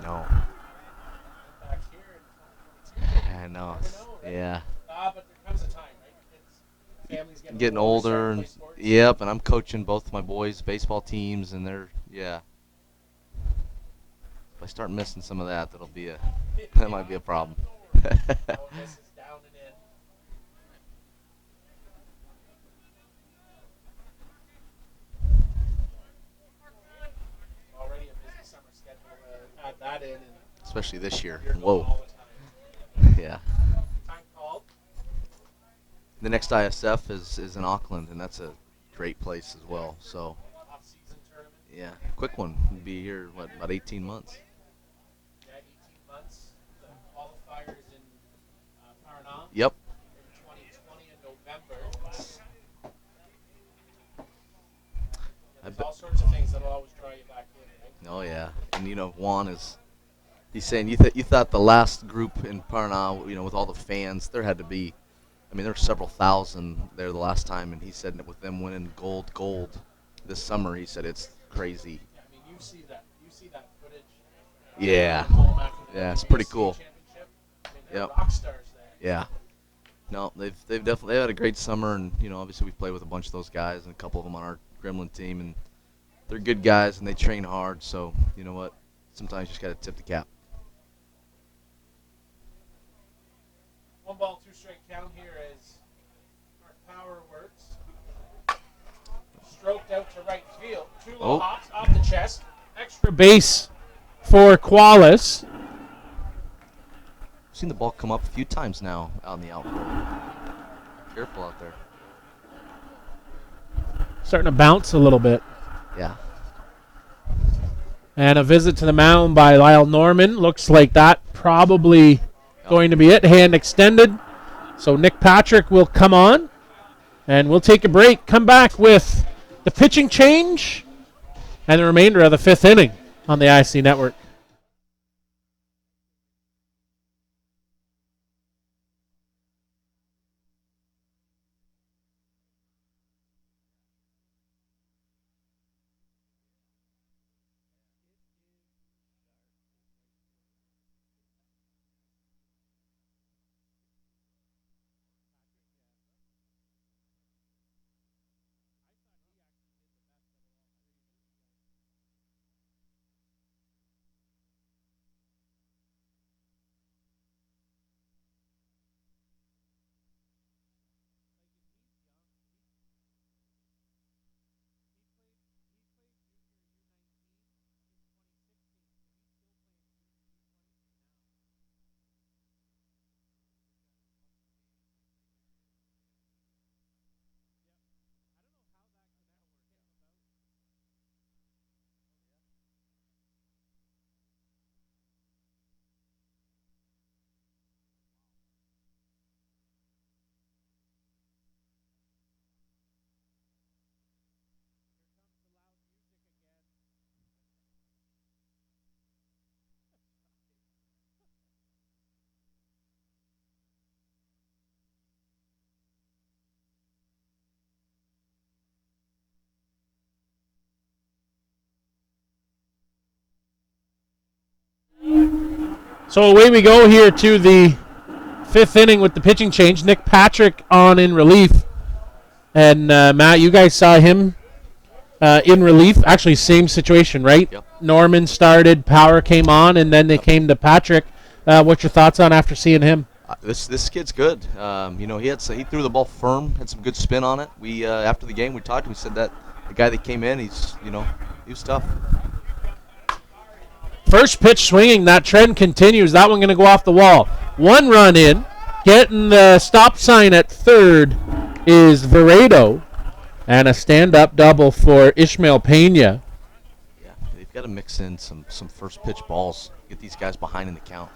know. Back here in 2022. I know. You never know, right? Yeah. But there comes a time, right? Family's Getting older, older, starting and to play sports. yep, and I'm coaching both my boys' baseball teams, and they're If I start missing some of that, that might be a problem. Oh, this is down and in. Already a busy summer schedule. Add that in, and Especially this year. you're going Whoa. all the time. Yeah. Time called. The next ISF is in Auckland, and that's a great place as well. So Off-season tournament. yeah, quick one. We'll be here about 18 months. Yeah, 18 months. The qualifiers in Paranam Yep. in 2020 in November. There's all sorts of things that'll always draw you back in, right? Oh yeah, and Juan he's saying you thought the last group in Paranam, with all the fans, there had to be, there were several thousand there the last time, and he said that with them winning gold this summer, he said it's crazy. Yeah, you see that footage. Yeah. Yeah, it's pretty cool. They're Yep. rock stars there. Yeah. No, they've definitely had a great summer, and obviously we play with a bunch of those guys, and a couple of them on our Gremlin team, and they're good guys and they train hard. So you know what? Sometimes you just gotta tip the cap. 1 ball, 2 strike count here as Mark Power works. Stroked out to right field. 2 low Oh. hops off the chest. Extra base for Qualis. I've seen the ball come up a few times now out in the outfield. Careful out there. Starting to bounce a little bit. Yeah. And a visit to the mound by Lyle Norman. Looks like that probably going to be it. Hand extended. So Nick Patrick will come on. And we'll take a break. Come back with the pitching change and the remainder of the 5th inning on the ISC Network. So away we go here to the 5th inning with the pitching change. Nick Patrick on in relief. And Matt, you guys saw him in relief. Actually, same situation, right? Yep. Norman started, Power came on, and then they came to Patrick. What's your thoughts on after seeing him? This kid's good. He threw the ball firm, had some good spin on it. We after the game we talked. We said that the guy that came in, he was tough. First pitch swinging. That trend continues. That one going to go off the wall. 1 run in. Getting the stop sign at third is Veredo. And a stand-up double for Ishmael Pena. Yeah, they've got to mix in some first pitch balls. Get these guys behind in the count.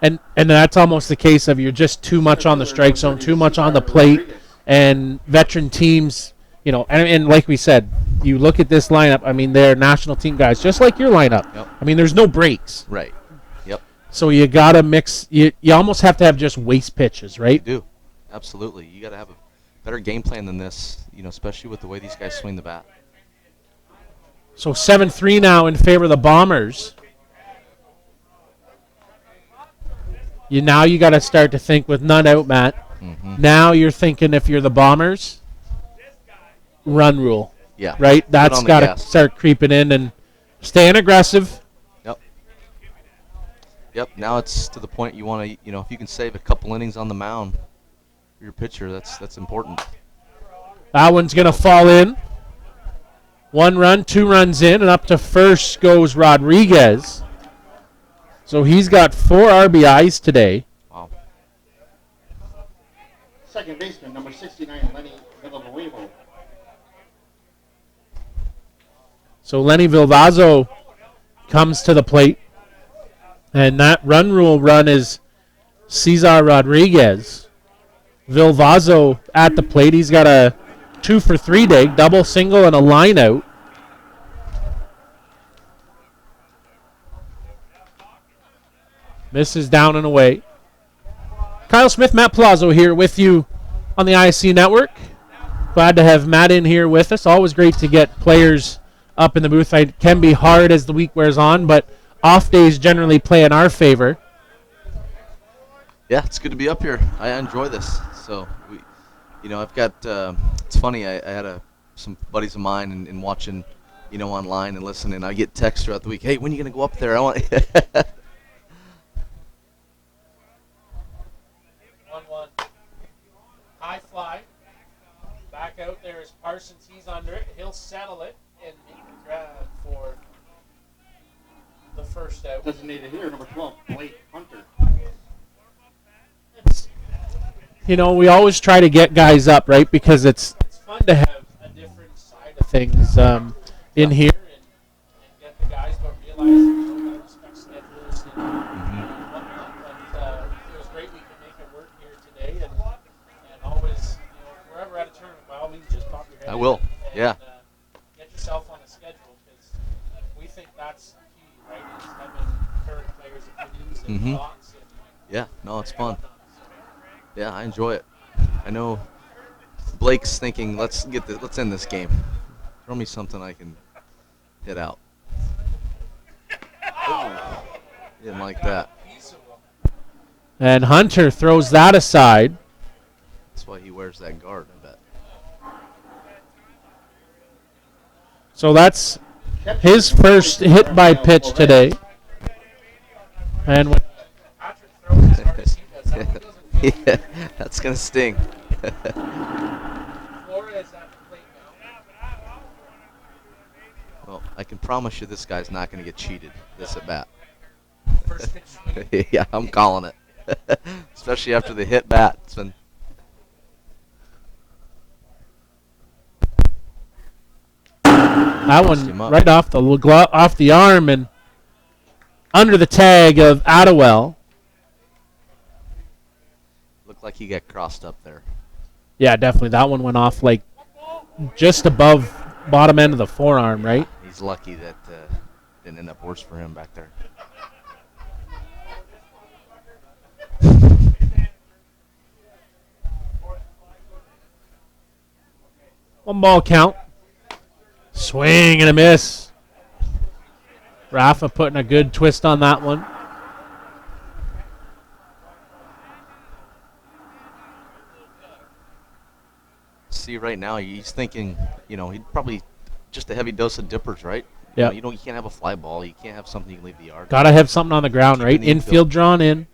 And that's almost the case of you're just too much on the strike zone, too much on the plate, and veteran teams, and like we said, you look at this lineup, I mean, they're national team guys, just like your lineup. Yep. I mean, there's no breaks. Right. Yep. So you got to mix, you almost have to have just waste pitches, right? You do. Absolutely. You got to have a better game plan than this, especially with the way these guys swing the bat. So 7-3 now in favor of the Bombers. Now you got to start to think with none out, Matt. Mm-hmm. Now you're thinking if you're the Bombers, run rule. Yeah. Right? That's got to start creeping in and staying aggressive. Yep. Now it's to the point you want to, if you can save a couple innings on the mound for your pitcher, that's important. That one's going to fall in. 1 run, 2 runs in, and up to first goes Rodriguez. So he's got 4 RBIs today. Wow. Second baseman, number 69, Lenny Villanueva. So Lenny Vilvazo comes to the plate. And that run rule run is Cesar Rodriguez. Vilvazo at the plate. He's got a 2 for 3 day, double, single, and a line out. Misses down and away. Kyle Smith, Matt Palazzo here with you on the ISC Network. Glad to have Matt in here with us. Always great to get players up in the booth. It can be hard as the week wears on, but off days generally play in our favor. Yeah, it's good to be up here. I enjoy this. So, I've got, it's funny, I had some buddies of mine and watching, online and listening. I get texts throughout the week, hey, when are you going to go up there? I want 1-1. High fly. Back out there is Parsons. He's under it. He'll settle it and make the grab for the first out. Designated here, number 12, Blake Hunter. We always try to get guys up, right? Because it's fun to have a different side of things in here and get the guys, but realize respect schedules and whatnot. But it was great we could make it work here today, and always, if we're ever at a tournament, by all means, just pop your head. I will. And, get yourself on a schedule because we think that's key, right? Is having current players' opinions and thoughts. And Yeah, no, it's fun. Yeah, I enjoy it. I know Blake's thinking, let's end this game. Throw me something I can hit out. Oh, didn't like that. And Hunter throws that aside. That's why he wears that guard, I bet. So that's his first hit by pitch today. And when Patrick throws as hard as he does. That one doesn't Yeah, that's going to sting. Flores at the plate now. Well, I can promise you this guy's not going to get cheated this at bat. First pitch swing. Yeah, I'm calling it. Especially after the hit bat. It's been that one right off the arm and under the tag of Attewell. looked like he got crossed up there. Yeah, definitely. That one went off like just above bottom end of the forearm, right? He's lucky that didn't end up worse for him back there. One ball count. Swing and a miss. Rafa putting a good twist on that one. ISC right now, he's thinking, he'd probably just a heavy dose of dippers, right? Yeah. You can't have a fly ball. You can't have something you can leave the yard. Got to have something on the ground, Keep right? it in Infield drawn in.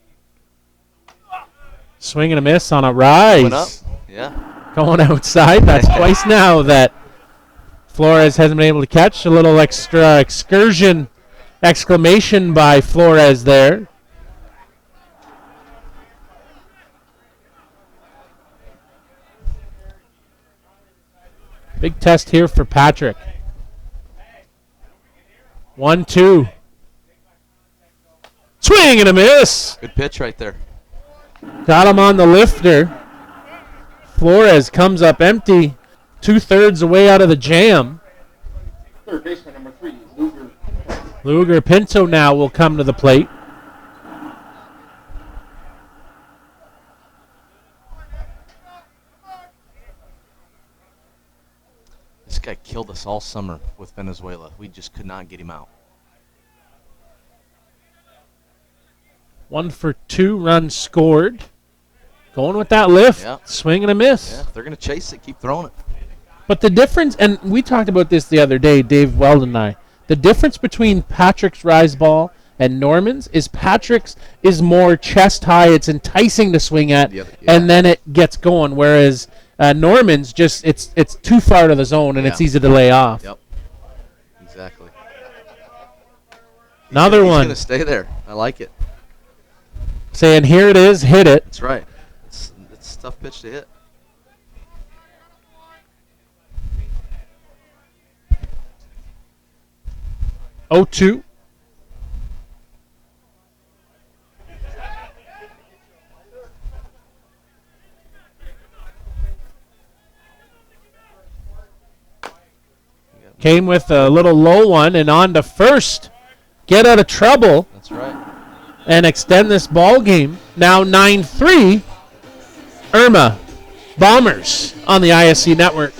Swing and a miss on a rise. Going up. Yeah. Going outside. That's twice now that Flores hasn't been able to catch. A little extra excursion exclamation by Flores there. Big test here for Patrick. 1-2. Swing and a miss. Good pitch right there. Got him on the lifter. Flores comes up empty, 2/3 away out of the jam. Third baseman number 3, Luger. Luger Pinto now will come to the plate. This guy killed us all summer with Venezuela. We just could not get him out. 1 for 2 runs scored. Going with that lift. Yeah. Swing and a miss. Yeah, if they're going to chase it, keep throwing it. But the difference, and we talked about this the other day, Dave Weldon and I, the difference between Patrick's rise ball and Norman's is Patrick's is more chest high. It's enticing to swing at, and then it gets going. Whereas Norman's just it's too far to the zone, and it's easy to lay off. Yep. Exactly. Another He's one. He's going to stay there. I like it. Saying, here it is, hit it. That's right. It's a tough pitch to hit. Oh, 2. Came with a little low one and on to first. Get out of trouble. That's right. And extend this ball game. Now 9-3. Irma Bombers on the ISC network.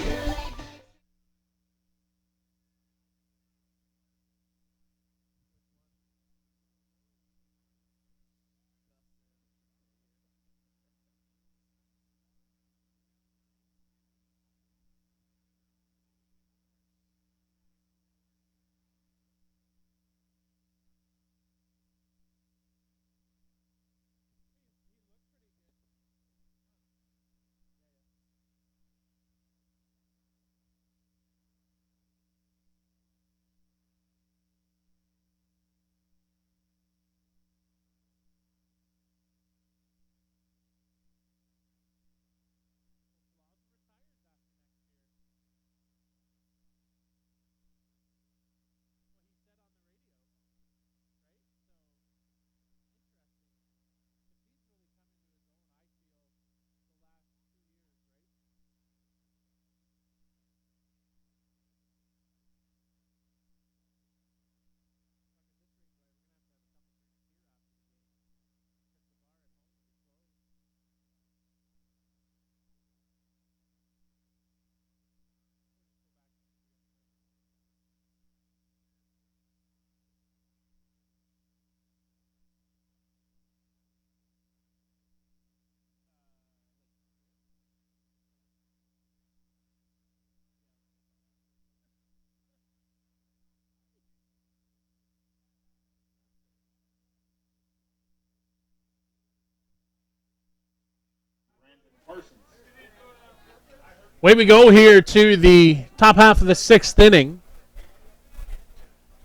Way we go here to the top half of the 6th inning.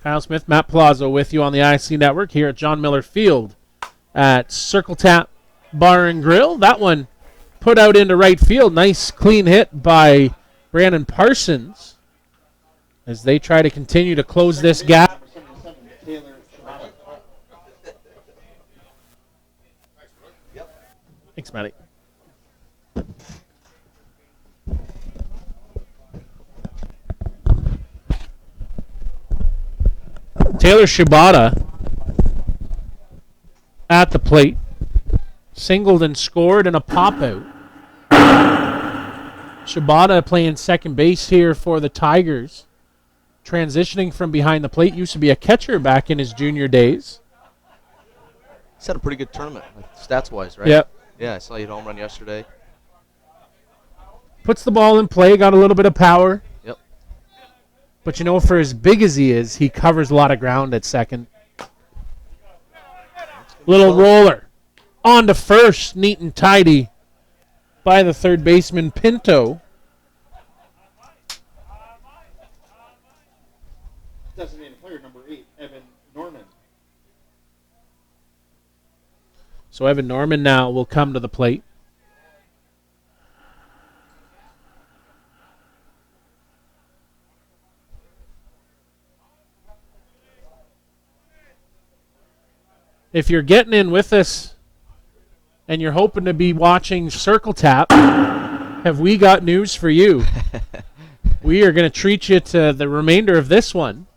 Kyle Smith, Matt Palazzo with you on the IC Network here at John Miller Field at Circle Tap Bar and Grill. That one put out into right field. Nice clean hit by Brandon Parsons as they try to continue to close this gap. Thanks, Matty. Taylor Shibata at the plate. Singled and scored and a pop-out. Shibata playing second base here for the Tigers. Transitioning from behind the plate. Used to be a catcher back in his junior days. He's had a pretty good tournament, like, stats-wise, right? Yep. Yeah, I saw you hit a home run yesterday. puts the ball in play, got a little bit of power. Yep. But you know, for as big as he is, he covers a lot of ground at second. Little roller. On to first, neat and tidy by the third baseman, Pinto. Designated player number 8, Evan Norman. So Evan Norman now will come to the plate. If you're getting in with us and you're hoping to be watching Circle Tap, have we got news for you? We are going to treat you to the remainder of this one.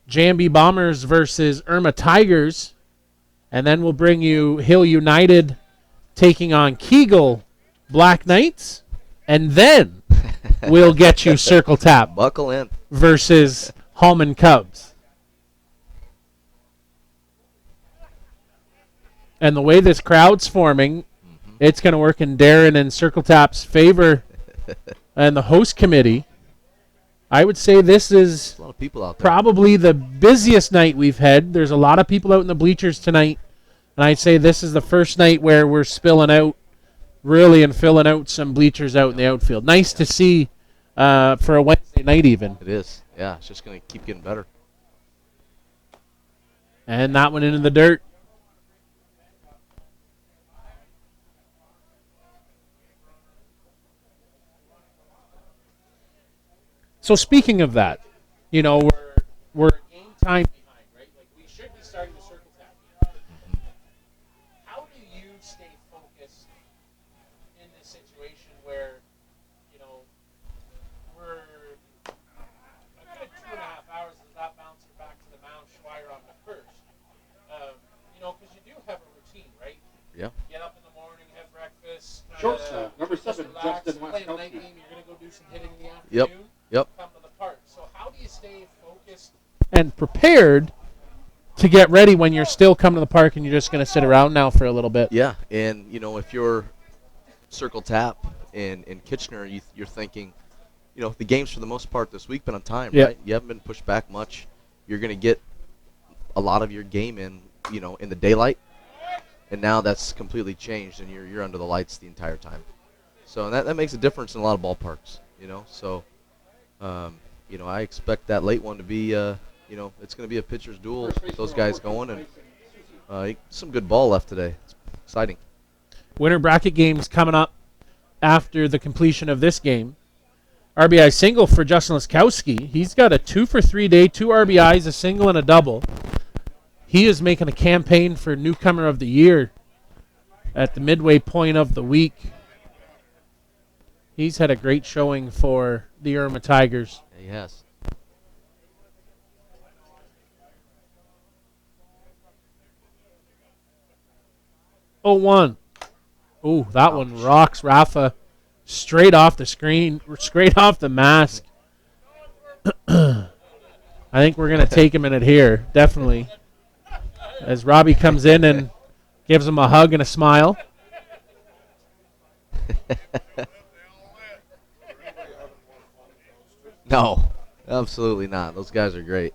JMB Bombers versus Irma Tigers. And then we'll bring you Hill United taking on Kegel Black Knights. And then we'll get you Circle Tap Buckle in. versus Hallman Cubs. And the way this crowd's forming, it's going to work in Darren and Circle Tap's favor and the host committee. I would say this is A lot of people out there. probably the busiest night we've had. There's a lot of people out in the bleachers tonight. And I'd say this is the first night where we're spilling out really and filling out some bleachers out in the outfield. Nice to see for a Wednesday night even. It is. Yeah, it's just going to keep getting better. And that one into the dirt. So speaking of that, you know, we're game time behind, right? Like we should be starting to Circle Tap. How do you stay focused in this situation where, you know, we're a good 2.5 hours as that bouncer back to the mound, Schweier on the first. You know, because you do have a routine, right? Yeah. Get up in the morning, have breakfast. Shortstop, number 7, relax, Justin play a night Waskowski. game. You're gonna go do some hitting in the Yep. afternoon. Yep. Come to the park. So how do you stay focused and prepared to get ready when you're still coming to the park and you're just going to sit around now for a little bit? Yeah, and you know, if you're Circle Tap in Kitchener, you're thinking, you know, the games for the most part this week been on time, Yeah. right? You haven't been pushed back much. You're going to get a lot of your game in, you know, in the daylight, and now that's completely changed, and you're under the lights the entire time. So that makes a difference in a lot of ballparks, you know. So, you know, I expect that late one to be, you know, it's going to be a pitcher's duel with those guys going, and some good ball left today. It's exciting. Winter bracket games coming up after the completion of this game. RBI single for Justin Laskowski. He's got a 2-for-3 day, 2 RBIs, a single and a double. He is making a campaign for Newcomer of the Year at the midway point of the week. He's had a great showing for the Irma Tigers. Yeah, he has. Oh, 1. Ooh, that one rocks Rafa straight off the screen, straight off the mask. I think we're going to take a minute here, definitely. As Robbie comes in and gives him a hug and a smile. No, absolutely not. Those guys are great.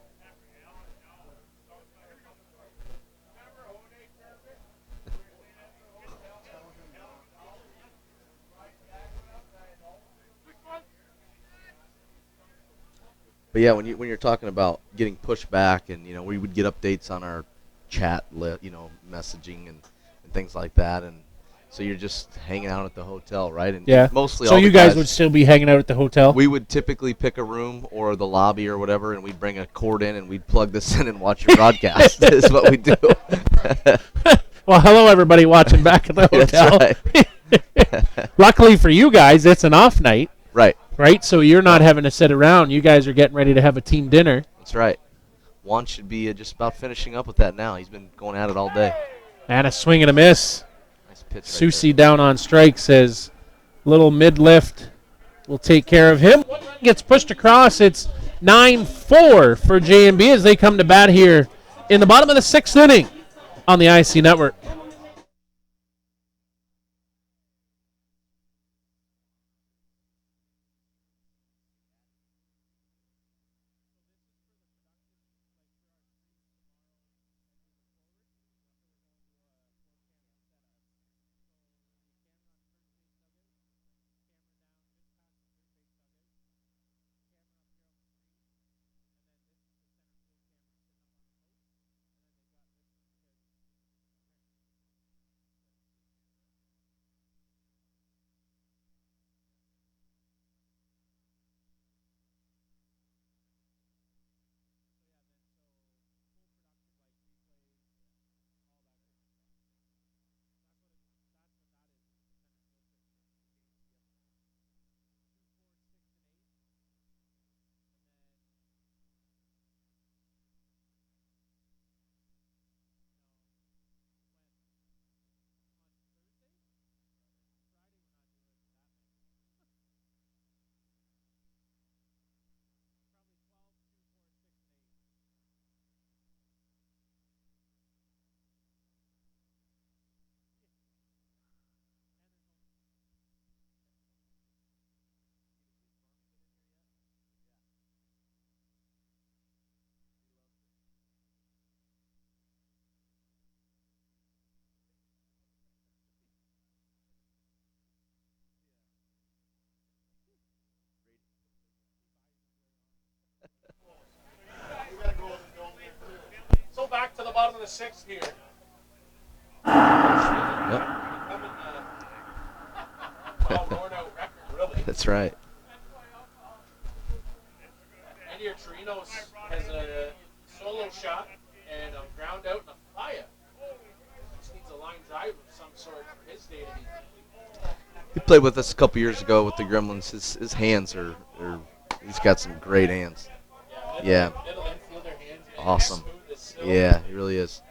But yeah, when you're talking about getting pushed back, and you know, we would get updates on our chat, you know, messaging and things like that, and so you're just hanging out at the hotel, right? And Yeah. mostly So all you the guys would still be hanging out at the hotel? We would typically pick a room or the lobby or whatever, and we'd bring a cord in and we'd plug this in and watch your broadcast. Is what we do. Well, hello, everybody watching back at the hotel. That's right. Luckily for you guys, it's an off night, Right. right? So you're not having to sit around. You guys are getting ready to have a team dinner. That's right. Juan should be just about finishing up with that now. He's been going at it all day. And a swing and a miss. Nice pitch. Susie down on strike says little mid-lift will take care of him. One run gets pushed across. It's 9-4 for JMB as they come to bat here in the bottom of the 6th inning on the ISC Network. the bottom of the sixth here. Yep. Becoming, worn out record, really. That's right. Andy Torino's has a solo shot and a ground out and a fly-out. Just needs a line drive of some sort for his day to be. He played with us a couple years ago with the Gremlins. His hands are he's got some great hands. Yeah. Middle infielder hands. Awesome. Smooth as silk. Yeah, he really is.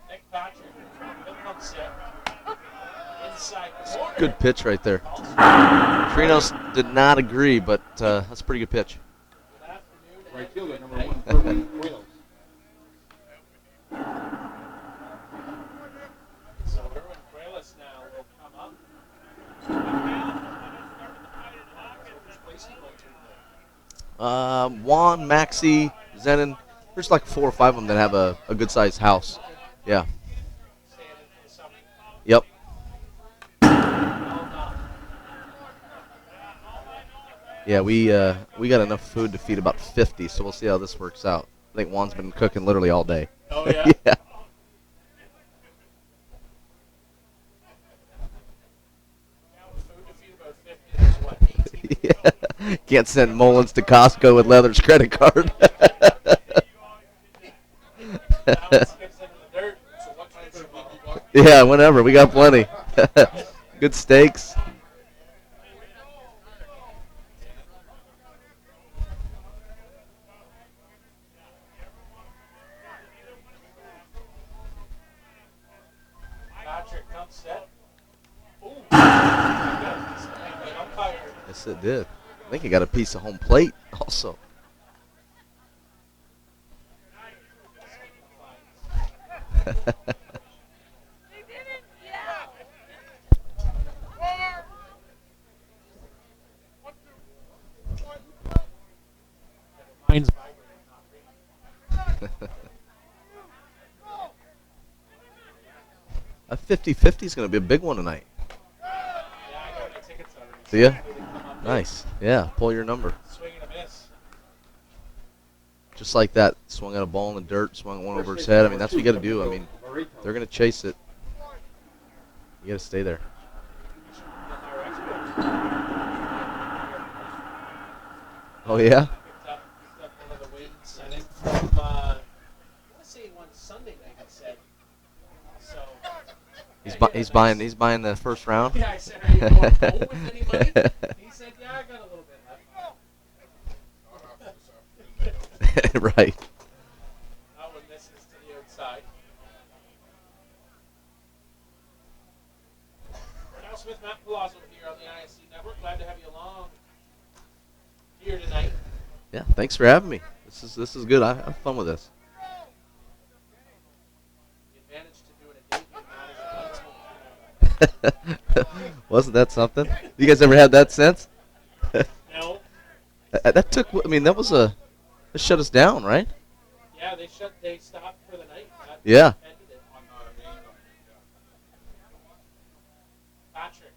Nick Patrick, he'll come set. Inside corner. Good pitch right there. Trinos did not agree, but that's a pretty good pitch. Good afternoon. Right fielder, number 1, Irma Wales. So Irwin Cuelas now will come up. Who's place he going to? Juan, Maxi, Zenon. There's like 4 or 5 of them that have a good sized house. Yeah. Staying in for the summer. Yep. Well done. Yeah, we got enough food to feed about 50, so we'll see how this works out. I think Juan's been cooking literally all day. Oh, yeah? Yeah. Food to feed about 50 is what, 18? Yeah. Can't send Mullins to Costco with Leather's credit card. That one skips into the dirt, so what kind should we be? Yeah, whenever. We got plenty. Good steaks. Patrick comes set. Ooh. Umpire. Yes, it did. I think he got a piece of home plate also. They didn't yell. Mine's vibrating, not ringing. A 50-50 is going to be a big one tonight. Yeah, I got my tickets already. Do ya? Hopefully they come up Nice. Yeah, pull your number. Swing and a miss. Just like that. Swung at a ball in the dirt, swung one over his head. I mean, that's what you got to do. I mean, they're going to chase it. You got to stay there. Oh, yeah? Picked up one of the wins, I think, from, I want to say one Sunday night, he said. So, He's buying the first round. Yeah, I said, are you going home with any money? He said, yeah, I got a little bit left. Right. That one misses to the outside. Kyle Smith, Matt Palazzo here on the ISC Network. Glad to have you along here tonight. Yeah, thanks for having me. This is good. I have fun with this. The advantage to doing a date night is a lights won't Wasn't that something? You guys ever had that since? No. That took. I mean, that shut us down, right? Yeah, they stopped for the night. That Yeah. ended it. Patrick.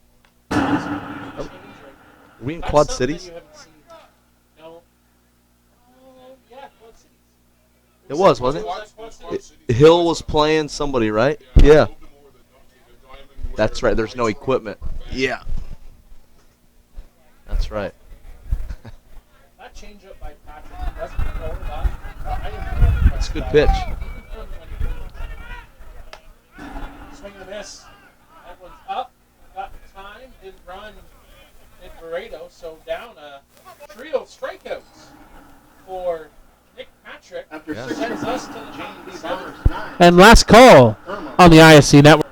Were we in That's Quad something Cities? You haven't seen. No. Yeah, Quad Cities. It was, wasn't Quad Cities? it? Hill was playing somebody, right? Yeah. That's right. There's no equipment. Yeah. That's right. That change up by Patrick doesn't go over that. I didn't know. That's a good pitch. Swing and a miss. That one's up. Got time. Didn't run. Did Burrito. So down a trio of strikeouts for Nick Patrick. After Yeah. 6 Sends us to the J&B top Bombers 9. And last call Irma. on the ISC Network.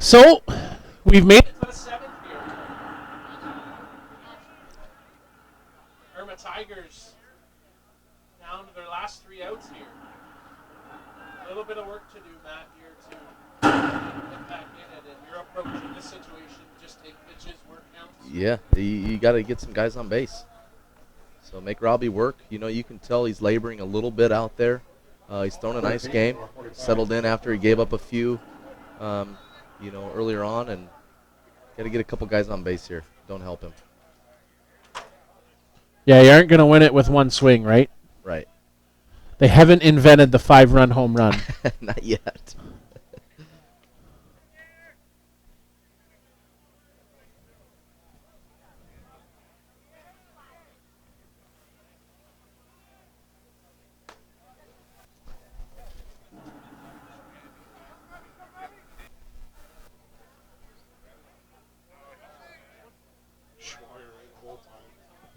So we've made it to the 7th here. Irma Tigers down to their last 3 outs here. A little bit of work to do, Matt, here to get back in it. And your approach in this situation, just take pitches, work counts. Yeah, you got to get some guys on base. So make Robbie work. You know, you can tell he's laboring a little bit out there. He's thrown a nice game, settled in after he gave up a few, earlier on, and got to get a couple guys on base here. Don't help him. Yeah, you aren't going to win it with one swing, right? Right. They haven't invented the 5-run home run. Not yet.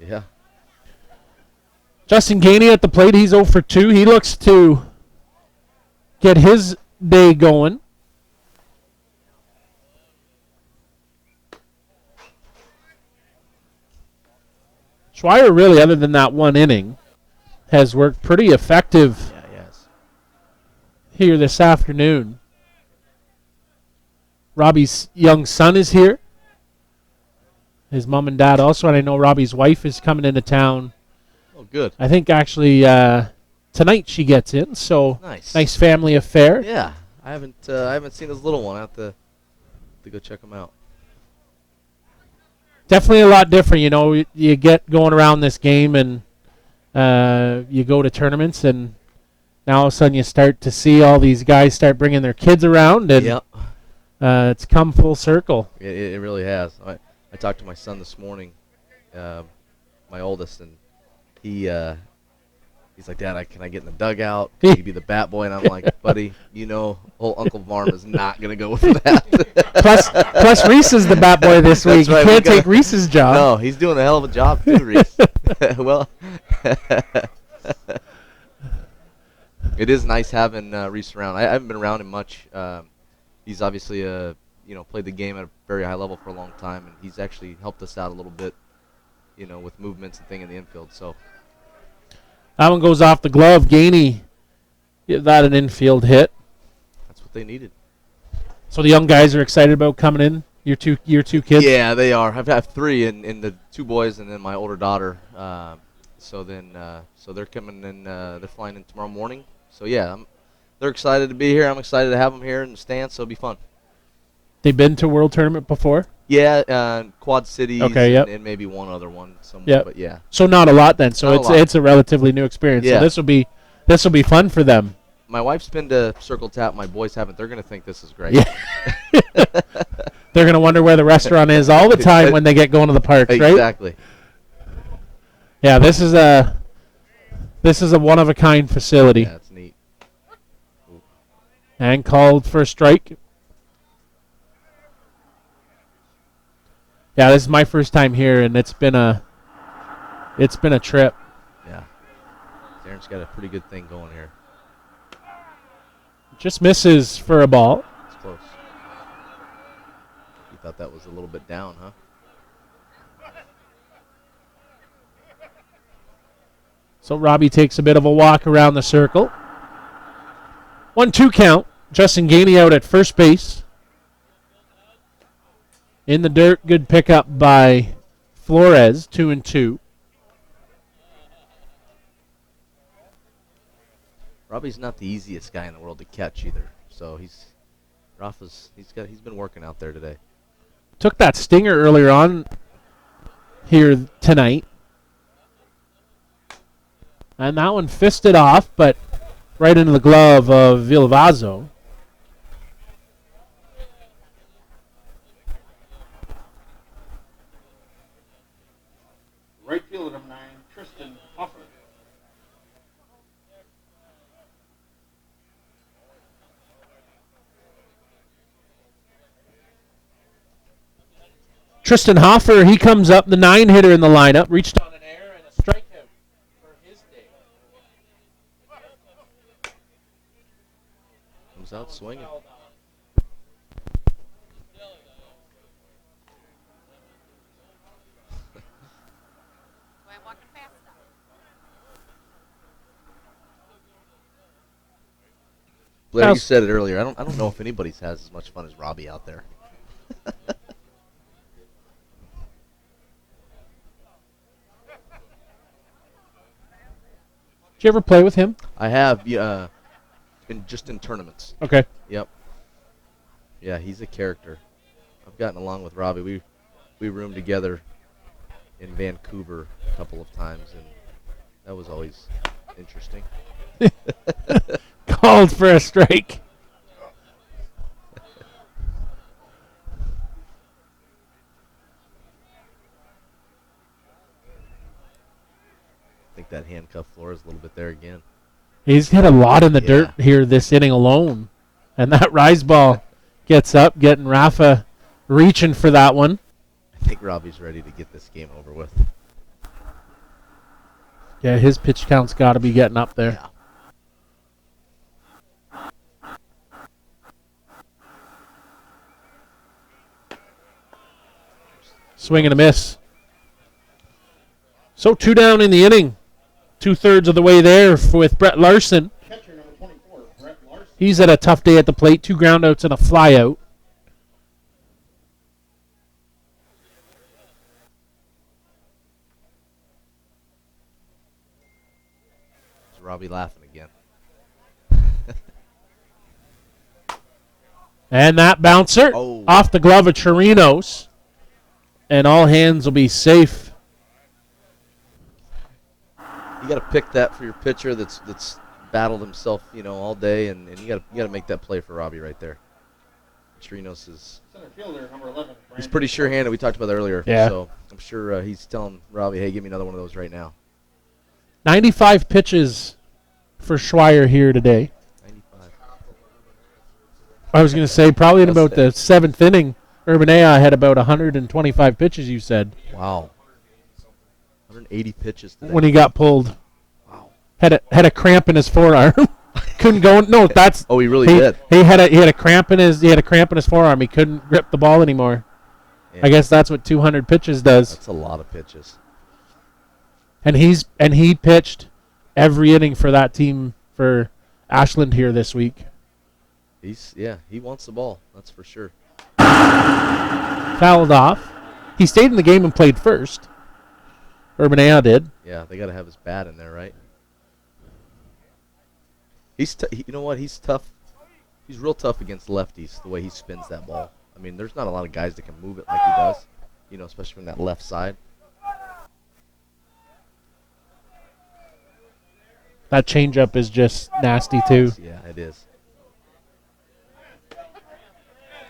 Yeah. Justin Gainey at the plate. He's 0 for 2. He looks to get his day going. Schweier really, other than that one inning, has worked pretty effective here this afternoon. Robbie's young son is here. His mom and dad also, and I know Robbie's wife is coming into town. Oh, good. I think actually tonight she gets in, so nice family affair. Yeah, I haven't seen his little one. I have to go check him out. Definitely a lot different, you know. You get going around this game, and you go to tournaments, and now all of a sudden you start to see all these guys start bringing their kids around, and it's come full circle. It really has. I talked to my son this morning, my oldest, and he's like, Dad, can I get in the dugout? Can you be the bat boy? And I'm like, buddy, old Uncle Varm is not going to go with that. plus Reese is the bat boy this week. Right, you can't take Reese's job. No, he's doing a hell of a job too, Reese. Well, it is nice having Reese around. I haven't been around him much. He's obviously played the game at a very high level for a long time, and he's actually helped us out a little bit, with movements and thing in the infield. So that one goes off the glove. Gainey, give that an infield hit. That's what they needed. So the young guys are excited about coming in. Your two kids. Yeah, they are. I've had 3, and the 2 boys, and then my older daughter. So they're coming in. They're flying in tomorrow morning. So yeah, they're excited to be here. I'm excited to have them here in the stands. So it'll be fun. They've been to World Tournament before? Yeah, Quad Cities, okay, and maybe one other one somewhere. But yeah. So not a lot then. So it's a relatively new experience. Yeah. So this will be fun for them. My wife's been to Circle Tap. My boys haven't. They're gonna think this is great. Yeah. They're gonna wonder where the restaurant is all the time when they get going to the parks, right? Exactly. Yeah, this is a one of a kind facility. Yeah, it's neat. Ooh. And called for a strike. Yeah, this is my first time here, and it's been a trip. Yeah, Darren's got a pretty good thing going here. Just misses for a ball. It's close. You thought that was a little bit down, huh? So Robbie takes a bit of a walk around the circle. 1-2 count. Justin Gainey out at first base. In the dirt, good pickup by Flores, 2-2. Robbie's not the easiest guy in the world to catch either. So he's been working out there today. Took that stinger earlier on here tonight. And that one fisted off, but right into the glove of Villavazzo. Right fielder number 9, Tristan Hoffer. Tristan Hoffer, he comes up, the 9-hitter in the lineup, reached on an error and a strikeout for his day. Comes out swinging. Blair, you How's- said it earlier. I don't know if anybody's has as much fun as Robbie out there. Did you ever play with him? I have, just in tournaments. Okay. Yep. Yeah, he's a character. I've gotten along with Robbie. We roomed together in Vancouver a couple of times, and that was always interesting. Called for a strike. I think that handcuff floor is a little bit there again. He's hit a lot in the Yeah. dirt here this inning alone. And that rise ball gets up, getting Rafa reaching for that one. I think Robbie's ready to get this game over with. Yeah, his pitch count's got to be getting up there. Yeah. Swing and a miss. So 2 down in the inning. 2/3 of the way there with Brett Larson. Catcher number 24, Brett Larson. He's had a tough day at the plate. 2 groundouts and a flyout. Is Robbie laughing again? And that bouncer Oh. off the glove of Chirinos. And all hands will be safe. You got to pick that for your pitcher that's battled himself, all day, and you got to make that play for Robbie right there. Chirinos is Center fielder number 11. he's Brandon pretty sure-handed. We talked about that earlier. Yeah. So I'm sure he's telling Robbie, "Hey, give me another one of those right now." 95 pitches for Schweier here today. 95. I was going to say probably in That's about the it. 7th inning, Urbanea had about 125 pitches, you said, Wow. 180 pitches today. when he got pulled. Wow. Had a cramp in his forearm. Couldn't go. No, that's Oh, he really he, did. he had a cramp in his forearm. He couldn't grip the ball anymore. Yeah. I guess that's what 200 pitches does. That's a lot of pitches. And he pitched every inning for that team for Ashland here this week. He wants the ball. That's for sure. Fouled off. He stayed in the game and played first. Urbanea did. Yeah, they got to have his bat in there, right? You know what? He's tough. He's real tough against lefties. The way he spins that ball. I mean, there's not a lot of guys that can move it like he does. Especially from that left side. That changeup is just nasty too. Yeah, it is.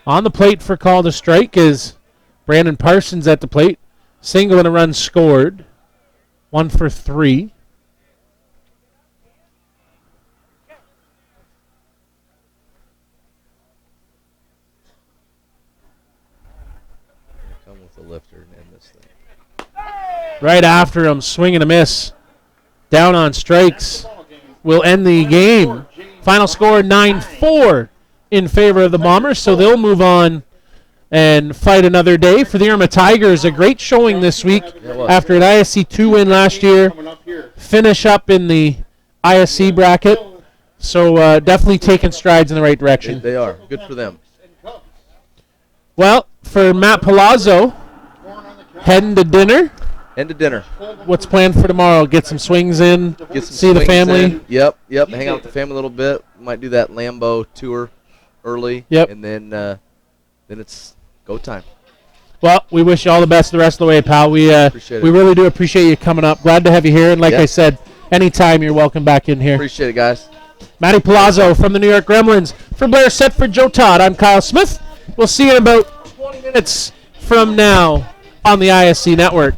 On the plate for call to strike is Brandon Parsons at the plate. Single and a run scored. 1 for 3. Come with the lifter and end this thing. Right after him, swing and a miss. Down on strikes. Will end the game. Final score 9-4 in favor of the Bombers, so they'll move on and fight another day. For the Irma Tigers, a great showing this week Yeah, it was. after an ISC 2 win last year. Coming up here. Finish up in the ISC bracket, so definitely taking strides in the right direction. They are. Good for them. And Cubs. Well, for Matt Palazzo, Corn on the count. heading to dinner. End of dinner. What's planned for tomorrow? Get some swings in, Get some see the swings family. in. Yep. Hang out with the family a little bit. Might do that Lambeau tour early. Yep. And then it's go time. Well, we wish you all the best the rest of the way, pal. We Appreciate it. we really do appreciate you coming up. Glad to have you here, and like Yeah. I said, anytime you're welcome back in here. Appreciate it, guys. Matty Palazzo from the New York Gremlins. For Blair Setford, Joe Todd, I'm Kyle Smith. We'll see you in about 20 minutes from now on the ISC Network.